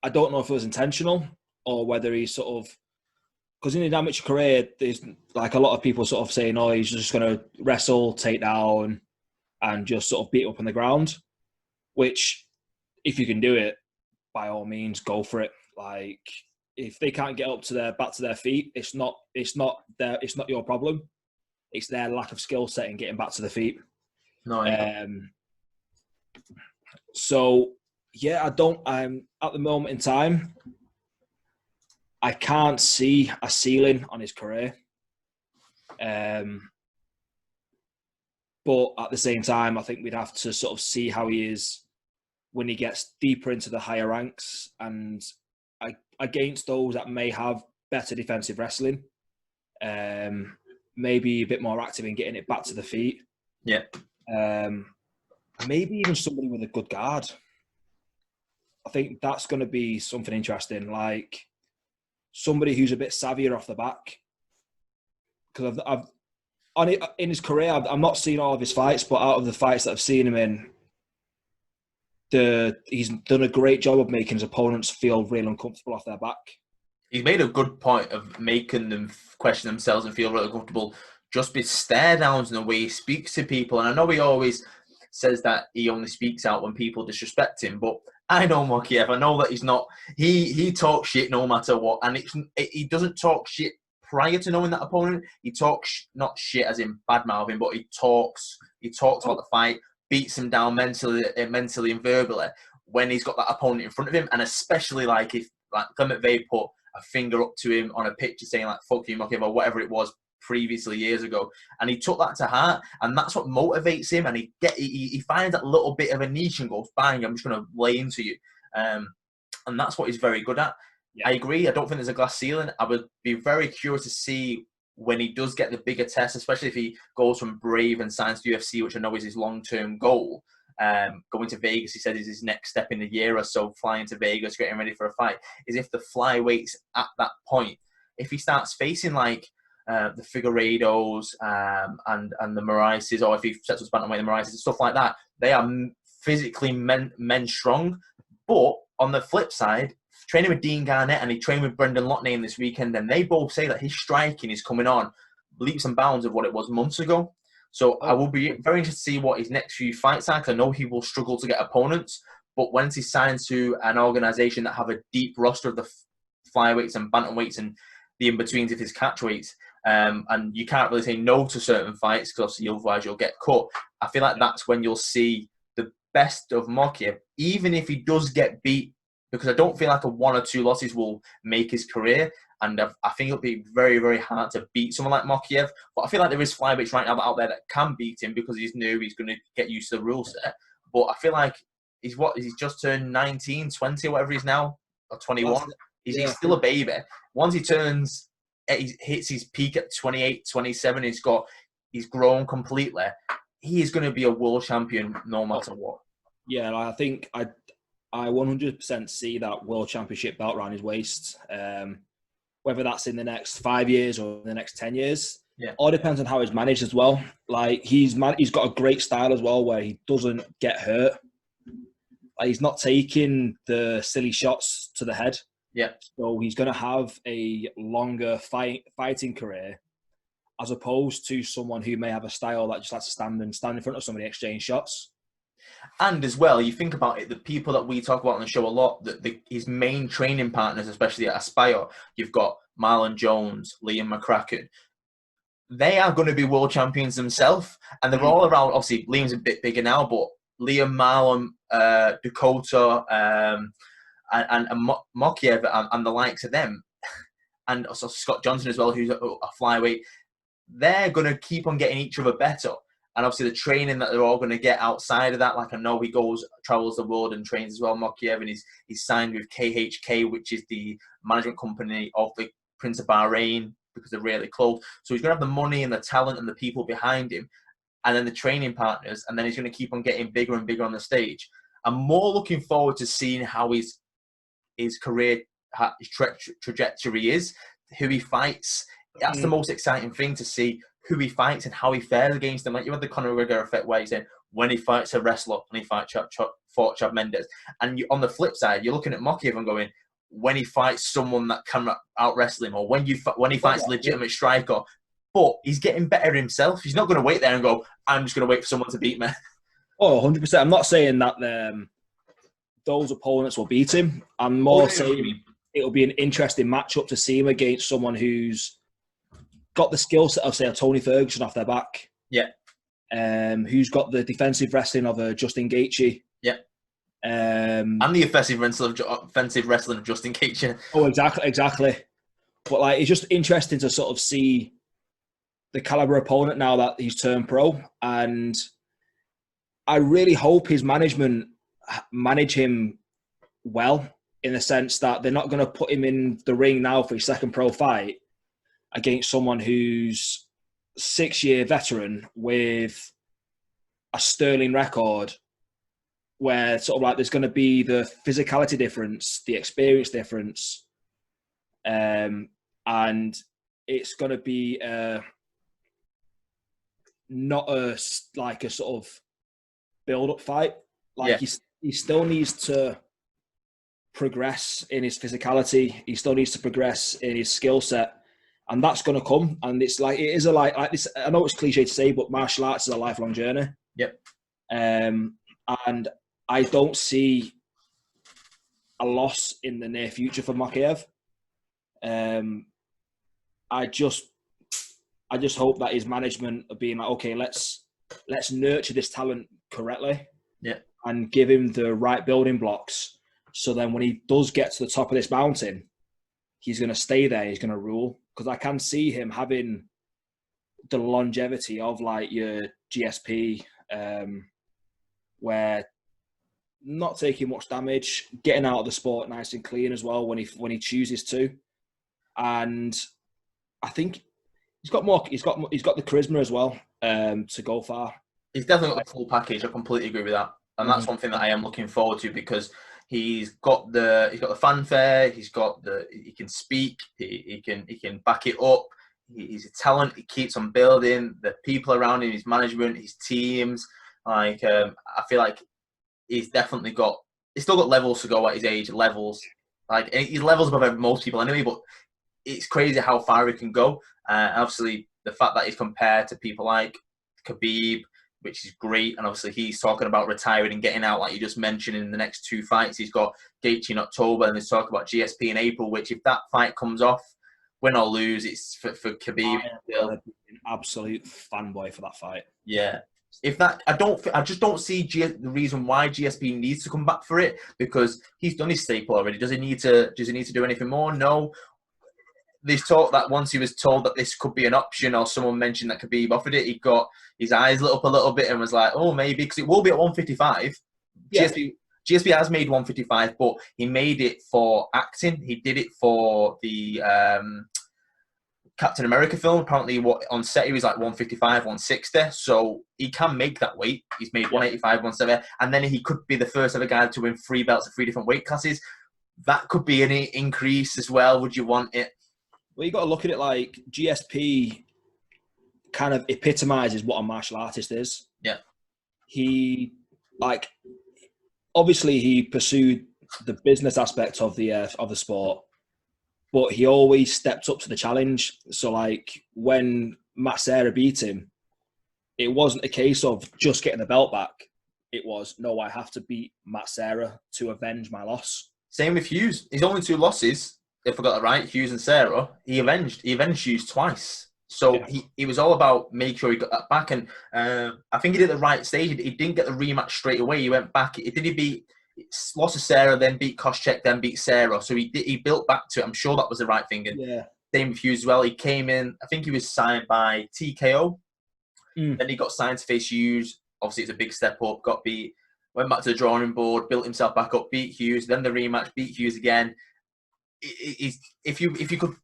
I don't know if it was intentional or whether he's sort of, because in his amateur career, there's like a lot of people sort of saying, "Oh, he's just going to wrestle, take down, and just sort of beat up on the ground." Which, if you can do it, by all means, go for it. Like, if they can't get back to their feet, it's not your problem. It's their lack of skill set in getting back to the feet. No. So yeah, I'm at the moment in time, I can't see a ceiling on his career. But at the same time, I think we'd have to sort of see how he is when he gets deeper into the higher ranks and against those that may have better defensive wrestling, maybe a bit more active in getting it back to the feet. Yeah. Maybe even somebody with a good guard. I think that's going to be something interesting, like somebody who's a bit savvier off the back. Because in his career, I've not seen all of his fights, but out of the fights that I've seen him in, he's done a great job of making his opponents feel real uncomfortable off their back. He's made a good point of making them question themselves and feel really uncomfortable just with stare downs and the way he speaks to people. And I know he always says that he only speaks out when people disrespect him, but I know Mokaev. I know that he's not. He talks shit no matter what, and he doesn't talk shit prior to knowing that opponent. He talks not shit as in bad mouthing, but he talks about the fight, beats him down mentally and verbally when he's got that opponent in front of him, and especially like if like Glenn McVeigh put a finger up to him on a picture saying like "fuck you, Mokaev" or whatever it was previously years ago, and he took that to heart, and that's what motivates him, and he finds that little bit of a niche and goes, bang, I'm just going to lay into you, and that's what he's very good at. Yeah. I agree, I don't think there's a glass ceiling. I would be very curious to see when he does get the bigger test, especially if he goes from Brave and signs to UFC, which I know is his long-term goal. Going to Vegas, he said, is his next step in a year or so, flying to Vegas, getting ready for a fight, is if the flyweights at that point, if he starts facing like the Figueiredos and the Moraises, or if he sets up bantamweight the Moraises and stuff like that, they are physically men strong. But on the flip side, training with Dean Garnett and he trained with Brendan Loughnane this weekend, and they both say that his striking is coming on leaps and bounds of what it was months ago. So I will be very interested to see what his next few fights are. 'Cause I know he will struggle to get opponents, but once he's signed to an organization that have a deep roster of the flyweights and bantamweights and the in-betweens of his catchweights, and you can't really say no to certain fights because otherwise you'll get cut. I feel like that's when you'll see the best of Mokaev, even if he does get beat, because I don't feel like a 1 or 2 losses will make his career. And I think it'll be very, very hard to beat someone like Mokaev. But I feel like there is flyweights right now out there that can beat him because he's new. He's going to get used to the rule set. But I feel like he's just turned 19, 20, whatever he's now, or 21. He's still a baby. Once he hits his peak at 28, 27, he's grown completely. He is going to be a world champion no matter what. Yeah, I think I 100% see that world championship belt around his waist. Whether that's in the next 5 years or the next 10 years. Yeah. All depends on how he's managed as well. Like he's got a great style as well where he doesn't get hurt. Like he's not taking the silly shots to the head. Yeah. So he's going to have a longer fighting career as opposed to someone who may have a style that just has to stand in front of somebody, exchange shots. And as well, you think about it, the people that we talk about on the show a lot, his main training partners, especially at Aspire, you've got Marlon Jones, Liam McCracken. They are going to be world champions themselves. And they're all around, obviously, Liam's a bit bigger now, but Liam, Marlon, Dakota, and Mokaev and the likes of them, and also Scott Johnson as well, who's a flyweight, they're going to keep on getting each other better. And obviously the training that they're all going to get outside of that, like I know he travels the world and trains as well, Mokaev, and he's signed with KHK, which is the management company of the Prince of Bahrain, because they're really close. So he's going to have the money and the talent and the people behind him, and then the training partners, and then he's going to keep on getting bigger and bigger on the stage. I'm more looking forward to seeing how his career trajectory is, who he fights. That's the most exciting thing, to see who he fights and how he fares against them. Like you had the Conor McGregor effect where he's saying when he fights a wrestler, when he fought Chad Mendes. And on the flip side, you're looking at Mokaev and going, when he fights someone that can out-wrestle him, or when he fights a legitimate striker. But he's getting better himself. He's not going to wait there and go, I'm just going to wait for someone to beat me. Oh, 100%. I'm not saying that those opponents will beat him. I'm more saying it'll be an interesting matchup to see him against someone who's got the skill set of, say, a Tony Ferguson off their back. Yeah. Who's got the defensive wrestling of a Justin Gaethje. Yeah. And the offensive wrestling of Justin Gaethje. Oh, exactly. But like, it's just interesting to sort of see the caliber opponent now that he's turned pro, and I really hope his management manage him well, in the sense that they're not going to put him in the ring now for his second pro fight against someone who's 6-year veteran with a sterling record, where sort of like there's going to be the physicality difference, the experience difference, and it's going to be not a sort of build-up fight. Like he still needs to progress in his physicality. He still needs to progress in his skill set, and that's going to come. And it's like, it is like this. I know it's cliche to say, but martial arts is a lifelong journey. Yep. And I don't see a loss in the near future for Mokaev. I just hope that his management are being like, okay, let's nurture this talent correctly, and give him the right building blocks. So then when he does get to the top of this mountain, he's going to stay there. He's going to rule, because I can see him having the longevity of like your GSP, where not taking much damage, getting out of the sport nice and clean as well when he chooses to, and I think he's got the charisma as well to go far. He's definitely got the full package. I completely agree with that, and that's one thing that I am looking forward to, because he's got the fanfare. He can speak. He can back it up. He's a talent. He keeps on building. The people around him, his management, his teams. Like I feel like he's still got levels to go at his age. Levels, he's levels above most people anyway. But it's crazy how far he can go. Obviously, the fact that he's compared to people like Khabib, which is great. And obviously he's talking about retiring and getting out, like you just mentioned, in the next 2 fights. He's got Gaethje in October, and there's talk about GSP in April, which if that fight comes off, win or lose, it's for Khabib. I'm an absolute fanboy for that fight. Yeah. If that, I just don't see the reason why GSP needs to come back for it, because he's done his staple already. Does he need to do anything more? No. There's talk that once he was told that this could be an option, or someone mentioned that Khabib offered it, he got his eyes lit up a little bit and was like, oh, maybe, because it will be at 155. Yeah. GSP has made 155, but he made it for acting. He did it for the Captain America film. Apparently, on set he was like 155, 160, so he can make that weight. He's made 185, 170, and then he could be the first ever guy to win 3 belts at 3 different weight classes. That could be an increase as well. Would you want it? Well, you got to look at it like GSP kind of epitomizes what a martial artist is. Yeah. He, like, obviously he pursued the business aspect of the sport, but he always stepped up to the challenge. So, like, when Matt Serra beat him, it wasn't a case of just getting the belt back. It was, no, I have to beat Matt Serra to avenge my loss. Same with Hughes. His only 2 losses, if I got that right, Hughes and Serra, he avenged Hughes twice. So he was all about making sure he got that back. And I think he did the right stage. He didn't get the rematch straight away. He went back. He lost to Serra, then beat Koscheck, then beat Serra. So he built back to it. I'm sure that was the right thing. And same with Hughes as well. He came in, I think he was signed by TKO. Then he got signed to face Hughes. Obviously, it's a big step up. Got beat. Went back to the drawing board, built himself back up, beat Hughes. Then the rematch, beat Hughes again. If you could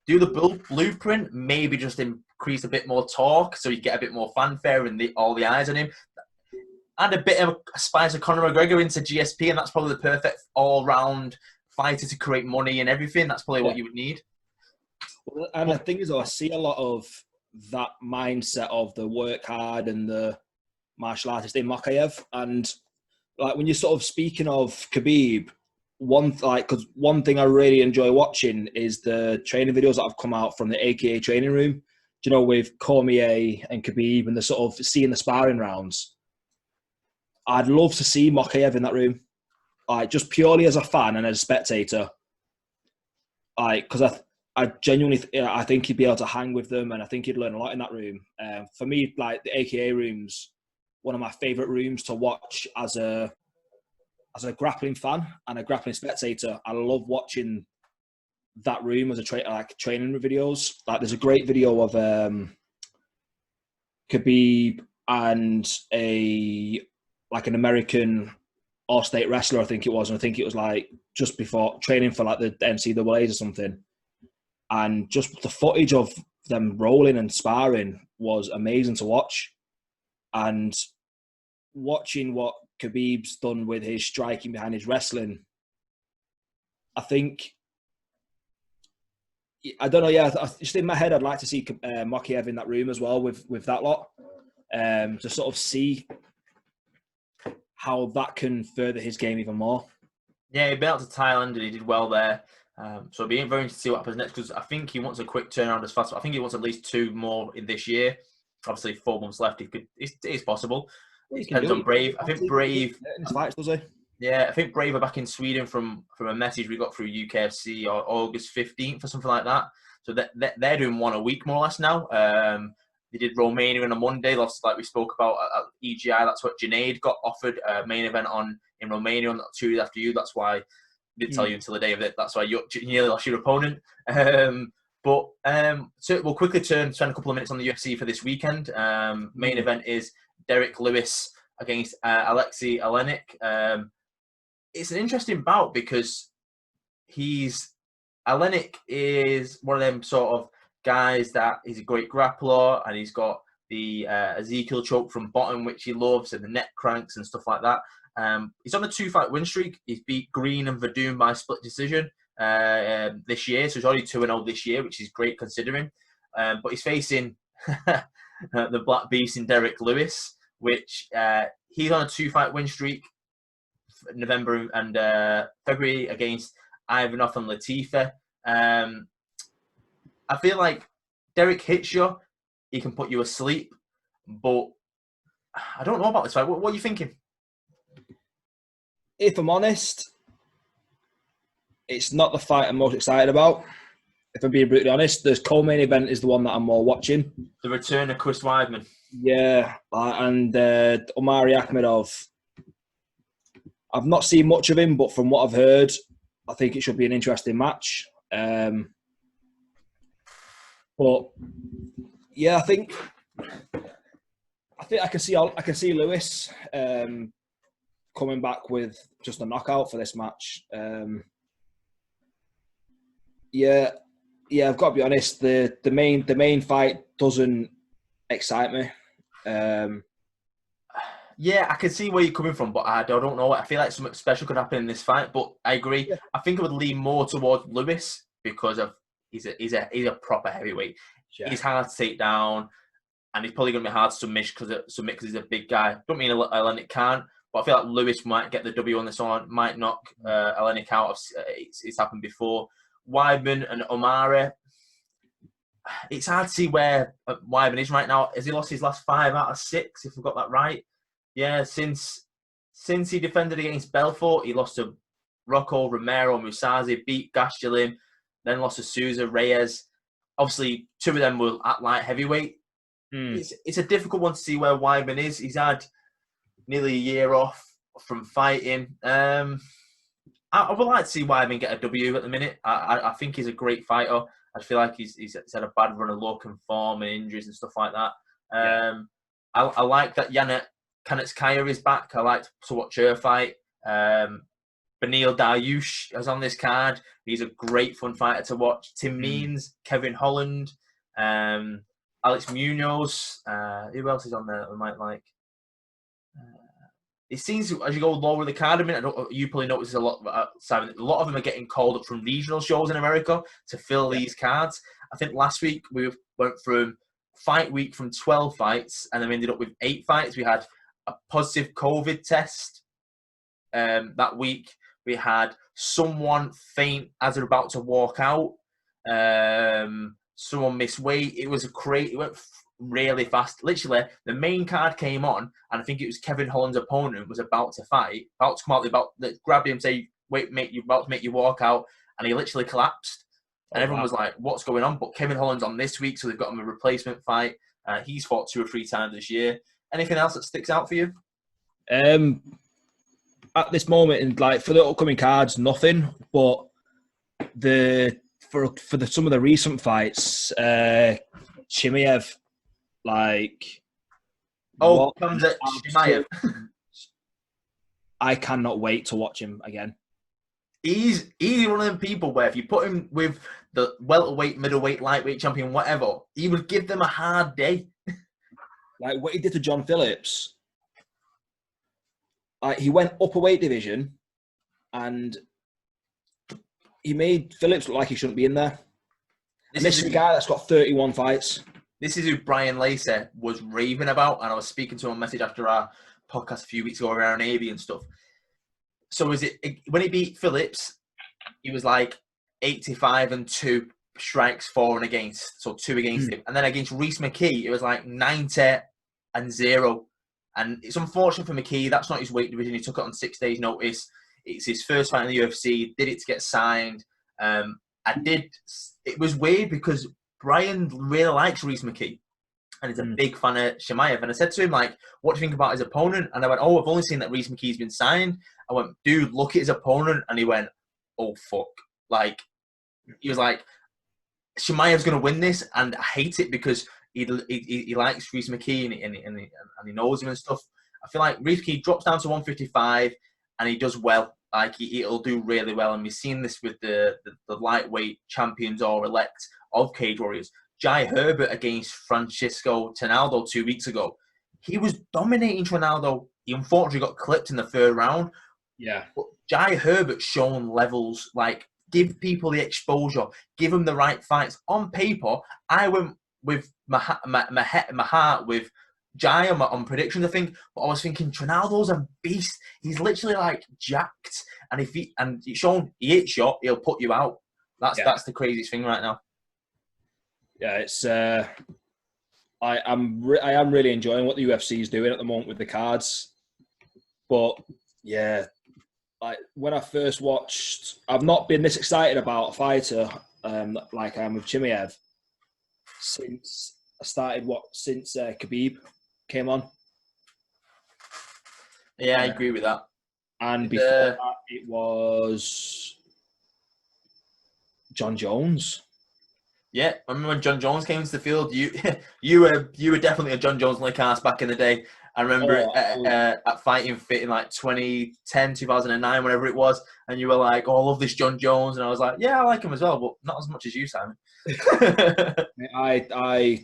do the blueprint, maybe just increase a bit more talk so you get a bit more fanfare and all the eyes on him. Add a bit of a spice of Conor McGregor into GSP, and that's probably the perfect all-round fighter to create money and everything. That's probably what you would need. Well, and the thing is, I see a lot of that mindset of the work hard and the martial artist in Mokaev. And like when you're sort of speaking of Khabib, because one thing I really enjoy watching is the training videos that have come out from the AKA training room, with Cormier and Khabib, and the sort of seeing the sparring rounds. I'd love to see Mokaev in that room, just purely as a fan and as a spectator. Because I genuinely, I think he'd be able to hang with them, and I think he'd learn a lot in that room. For me, like the AKA room's one of my favorite rooms to watch as a grappling fan and a grappling spectator. I love watching that room as a training videos. Like there's a great video of Khabib and an American all-state wrestler, I think it was. And I think it was like just before training for like the NCAAs or something. And just the footage of them rolling and sparring was amazing to watch. And watching what Khabib's done with his striking behind his wrestling, I don't know, just in my head, I'd like to see Mokaev in that room as well with that lot, to sort of see how that can further his game even more. Yeah, he been out to Thailand and he did well there. So it'll be very interesting to see what happens next, because I think he wants a quick turnaround as fast. I think he wants at least 2 more in this year. Obviously, 4 months left. It's possible. It depends on Brave. I think Brave. Yeah, I think Brave are back in Sweden from a message we got through UKFC or August 15th or something like that. So they're doing 1 a week more or less now. They did Romania on a Monday, like we spoke about at EGI. That's what Junaid got offered a main event in Romania on 2 days after you. That's why I didn't tell you until the day of it. That's why you nearly lost your opponent. So we'll quickly spend a couple of minutes on the UFC for this weekend. Main event is Derek Lewis against Alexei Oleinik. It's an interesting bout because Oleinik is one of them sort of guys that he's a great grappler, and he's got the Ezekiel choke from bottom, which he loves, and the neck cranks and stuff like that. He's on a 2-fight win streak. He's beat Green and Verdun by split decision this year, so he's already 2-0 this year, which is great considering. But he's facing the Black Beast in Derek Lewis, which he's on a 2-fight win streak, November and February, against Ivanov and Latifi. I feel like Derek hits you. he can put you asleep. But I don't know about this fight. What are you thinking? If I'm honest, it's not the fight I'm most excited about. If I'm being brutally honest, the co-main event is the one that I'm more watching. The return of Chris Weidman. Yeah, and Omari Akhmedov. I've not seen much of him, but from what I've heard, I think it should be an interesting match. But yeah, I think I can see Lewis coming back with just a knockout for this match. Yeah, I've got to be honest. The main fight doesn't excite me. Yeah, I can see where you're coming from, but I don't know. I feel like something special could happen in this fight, but I agree. Yeah. I think I would lean more towards Lewis because of he's a proper heavyweight. Yeah. He's hard to take down, and he's probably going to be hard to submit because he's a big guy. Don't mean Olenek can't, but I feel like Lewis might get the W on this one. Might knock Olenek out. It's happened before. Weidman and Omari. It's hard to see where Weidman is right now. Has he lost his last 5 out of 6? If we've got that right. Yeah, since he defended against Belfort, he lost to Rocco, Romero, Musashi, beat Gastelum, then lost to Souza, Reyes. Obviously, 2 of them were at light heavyweight. It's a difficult one to see where Weidman is. He's had nearly a year off from fighting. I would like to see Weidman get a W at the minute. I think he's a great fighter. I feel like he's had a bad run of luck and form and injuries and stuff like that. I like that Yana Kanetskaya is back. I like to watch her fight. Benil Dariush is on this card. He's a great fun fighter to watch. Tim Means, Kevin Holland, Alex Munoz. Who else is on there that we might like? It seems as you go lower the card, you probably notice a lot, Simon, a lot of them are getting called up from regional shows in America to fill these cards. I think last week we went from fight week from 12 fights and then we ended up with 8 fights. We had a positive COVID test that week. We had someone faint as they're about to walk out. Someone missed weight. It went really fast. Literally, the main card came on, and I think it was Kevin Holland's opponent was about to fight, about to come out. They grabbed him, say, "Wait, mate, you're about to make you walk out," and he literally collapsed. And everyone was like, "What's going on?" But Kevin Holland's on this week, so they've got him a replacement fight. He's fought 2 or 3 times this year. Anything else that sticks out for you? At this moment, for the upcoming cards, nothing. But some of the recent fights, Chimaev, comes at Chimaev. I cannot wait to watch him again. He's one of them people where if you put him with the welterweight, middleweight, lightweight champion, whatever, he would give them a hard day. Like what he did to John Phillips. He went up a weight division and he made Phillips look like he shouldn't be in there. This is a guy that's got 31 fights. This is who Brian Lacey was raving about, and I was speaking to him on message after our podcast a few weeks ago around Navy and stuff. So when he beat Phillips, he was like 85-2 strikes 4 and against, so 2 against him. And then against Reece McKee, it was like 90-0. And it's unfortunate for McKee. That's not his weight division. He took it on 6 days' notice. It's his first fight in the UFC. Did it to get signed. It was weird because Brian really likes Reece McKee. And he's a big fan of Chimaev. And I said to him, like, what do you think about his opponent? And I went, I've only seen that Reece McKee's been signed. I went, dude, look at his opponent. And he went, oh, fuck. Like, he was like, Chimaev's going to win this. And I hate it because he likes Reece McKee and he knows him and stuff. I feel like Reece McKee drops down to 155 and he does well. Like, he'll do really well. And we've seen this with the lightweight champions or elect of Cage Warriors. Jai Herbert against Francisco Trinaldo 2 weeks ago. He was dominating Trinaldo. He unfortunately got clipped in the 3rd round. Yeah. But Jai Herbert's shown levels, like, give people the exposure, give them the right fights. On paper, I went with my heart with Jai on predictions, I think, but I was thinking Trinaldo's a beast. He's literally like jacked, and it's shown he hits you, he'll put you out. That's the craziest thing right now. Yeah, it's. I am really enjoying what the UFC is doing at the moment with the cards. But yeah, like when I first watched, I've not been this excited about a fighter like I am with Chimaev since Khabib came on. Yeah, I agree with that. And before that, it was John Jones. Yeah, I remember when John Jones came into the field. You were definitely a John Jones like ass back in the day. I remember at Fighting Fit in like 2010, 2009, whenever it was, and you were like, "Oh, I love this John Jones," and I was like, "Yeah, I like him as well, but not as much as you, Simon." I as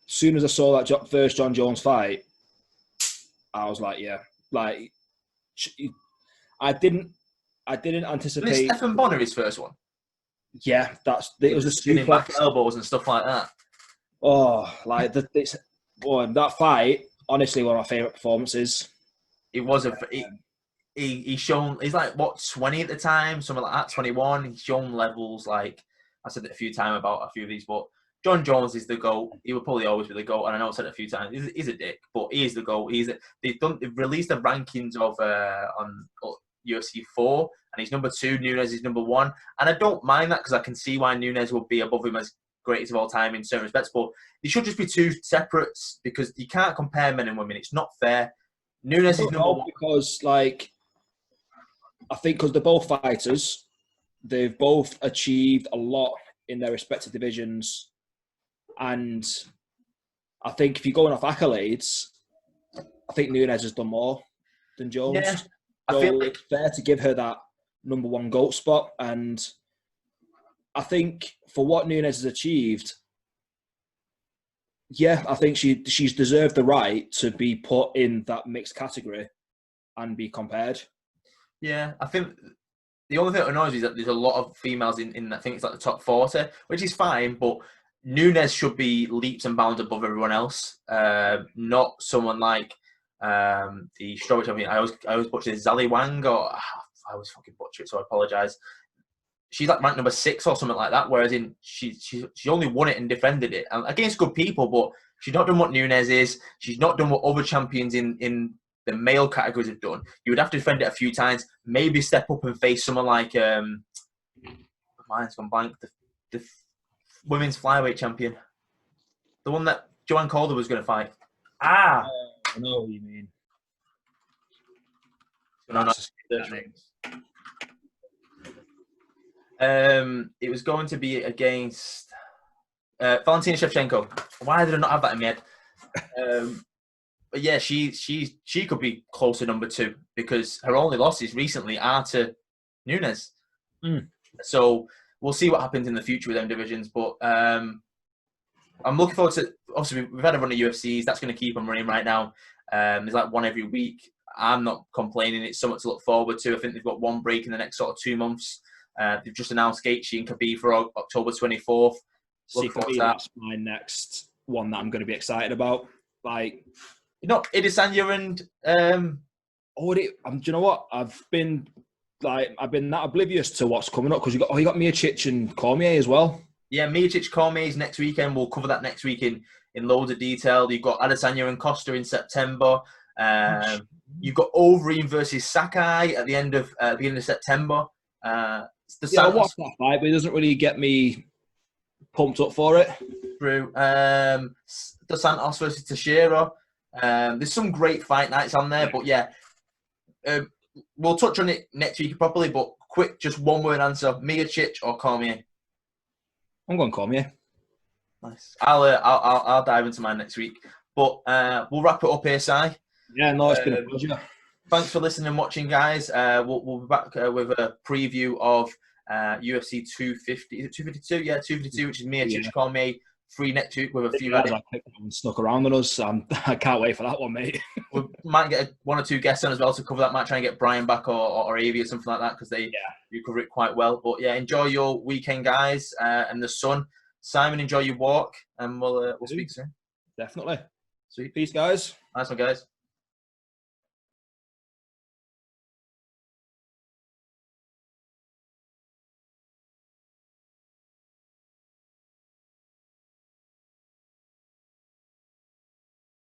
soon as I saw that first John Jones fight, I was like, yeah, like I didn't anticipate. Was Stephen Bonner his first one? Yeah, it was a spinning back elbows and stuff like that. Oh, like that fight. Honestly, one of my favorite performances. It was he's shown. He's like what 20 at the time, something like that. 21. He's shown levels. Like I said it a few times about a few of these, but John Jones is the GOAT. He will probably always be the GOAT. And I know I said it a few times. He's a dick, but he is the GOAT. They've released the rankings of on UFC 4, and he's number 2. Nunes is number 1, and I don't mind that because I can see why Nunes will be above him as greatest of all time in certain respects. But they should just be two separates because you can't compare men and women. It's not fair. Nunes is number 1 because, like, I think because they're both fighters, they've both achieved a lot in their respective divisions, and I think if you're going off accolades, I think Nunes has done more than Jones. Yeah. So I feel like it's fair to give her that number 1 GOAT spot. And I think for what Nunes has achieved, yeah, I think she's deserved the right to be put in that mixed category and be compared. Yeah, I think the only thing that annoys me is that there's a lot of females in I think it's like the top 40, which is fine, but Nunes should be leaps and bounds above everyone else. Not someone like the strawberry champion. I always butcher Zali Wang, or I always fucking butcher it, so I apologise. She's like ranked number 6 or something like that, whereas she only won it and defended it against good people, but she's not done what Nunes is. She's not done what other champions in the male categories have done. You would have to defend it a few times, maybe step up and face someone like mine's gone blank, the women's flyweight champion, the one that Joanne Calder was going to fight. I know what you mean. It was going to be against Valentina Shevchenko. Why did I not have that in my head? But yeah, she could be close to number 2 because her only losses recently are to Nunes. So we'll see what happens in the future with them divisions. But I'm looking forward to. Obviously, we've had a run of UFCs. That's going to keep on running right now. There's like one every week. I'm not complaining. It's something to look forward to. I think they've got one break in the next sort of 2 months. They've just announced Gaethje and Khabib for October 24th. See, for me, that's my next one that I'm going to be excited about. Like, Adesanya and do you know what? I've been that oblivious to what's coming up because you got Miocic and Cormier as well. Yeah, Miocic Cormier is next weekend. We'll cover that next week in loads of detail. You've got Adesanya and Costa in September. You've got Overeem versus Sakai at the end of September. I watched that fight, but it doesn't really get me pumped up for it. Through Dos Santos versus Teixeira. There's some great fight nights on there, but yeah, we'll touch on it next week properly. But quick, just one word answer: Miocic or Cormier? I'm going Cormier. Nice. I'll dive into mine next week. But we'll wrap it up here, Si. Yeah, no, it's been a pleasure. Thanks for listening and watching, guys. We'll be back with a preview of UFC 250. Is it 252? Yeah, 252, which is Miocic Cormier. Free next week with a few stuck around on us. I can't wait for that one, mate. We might get 1 or 2 guests on as well to cover that. Might try and get Brian back or Avi or something like that because they cover it quite well. But yeah, enjoy your weekend, guys, and the sun. Simon, enjoy your walk, and we'll speak soon. Definitely. Sweet. Peace, guys. Nice one, guys.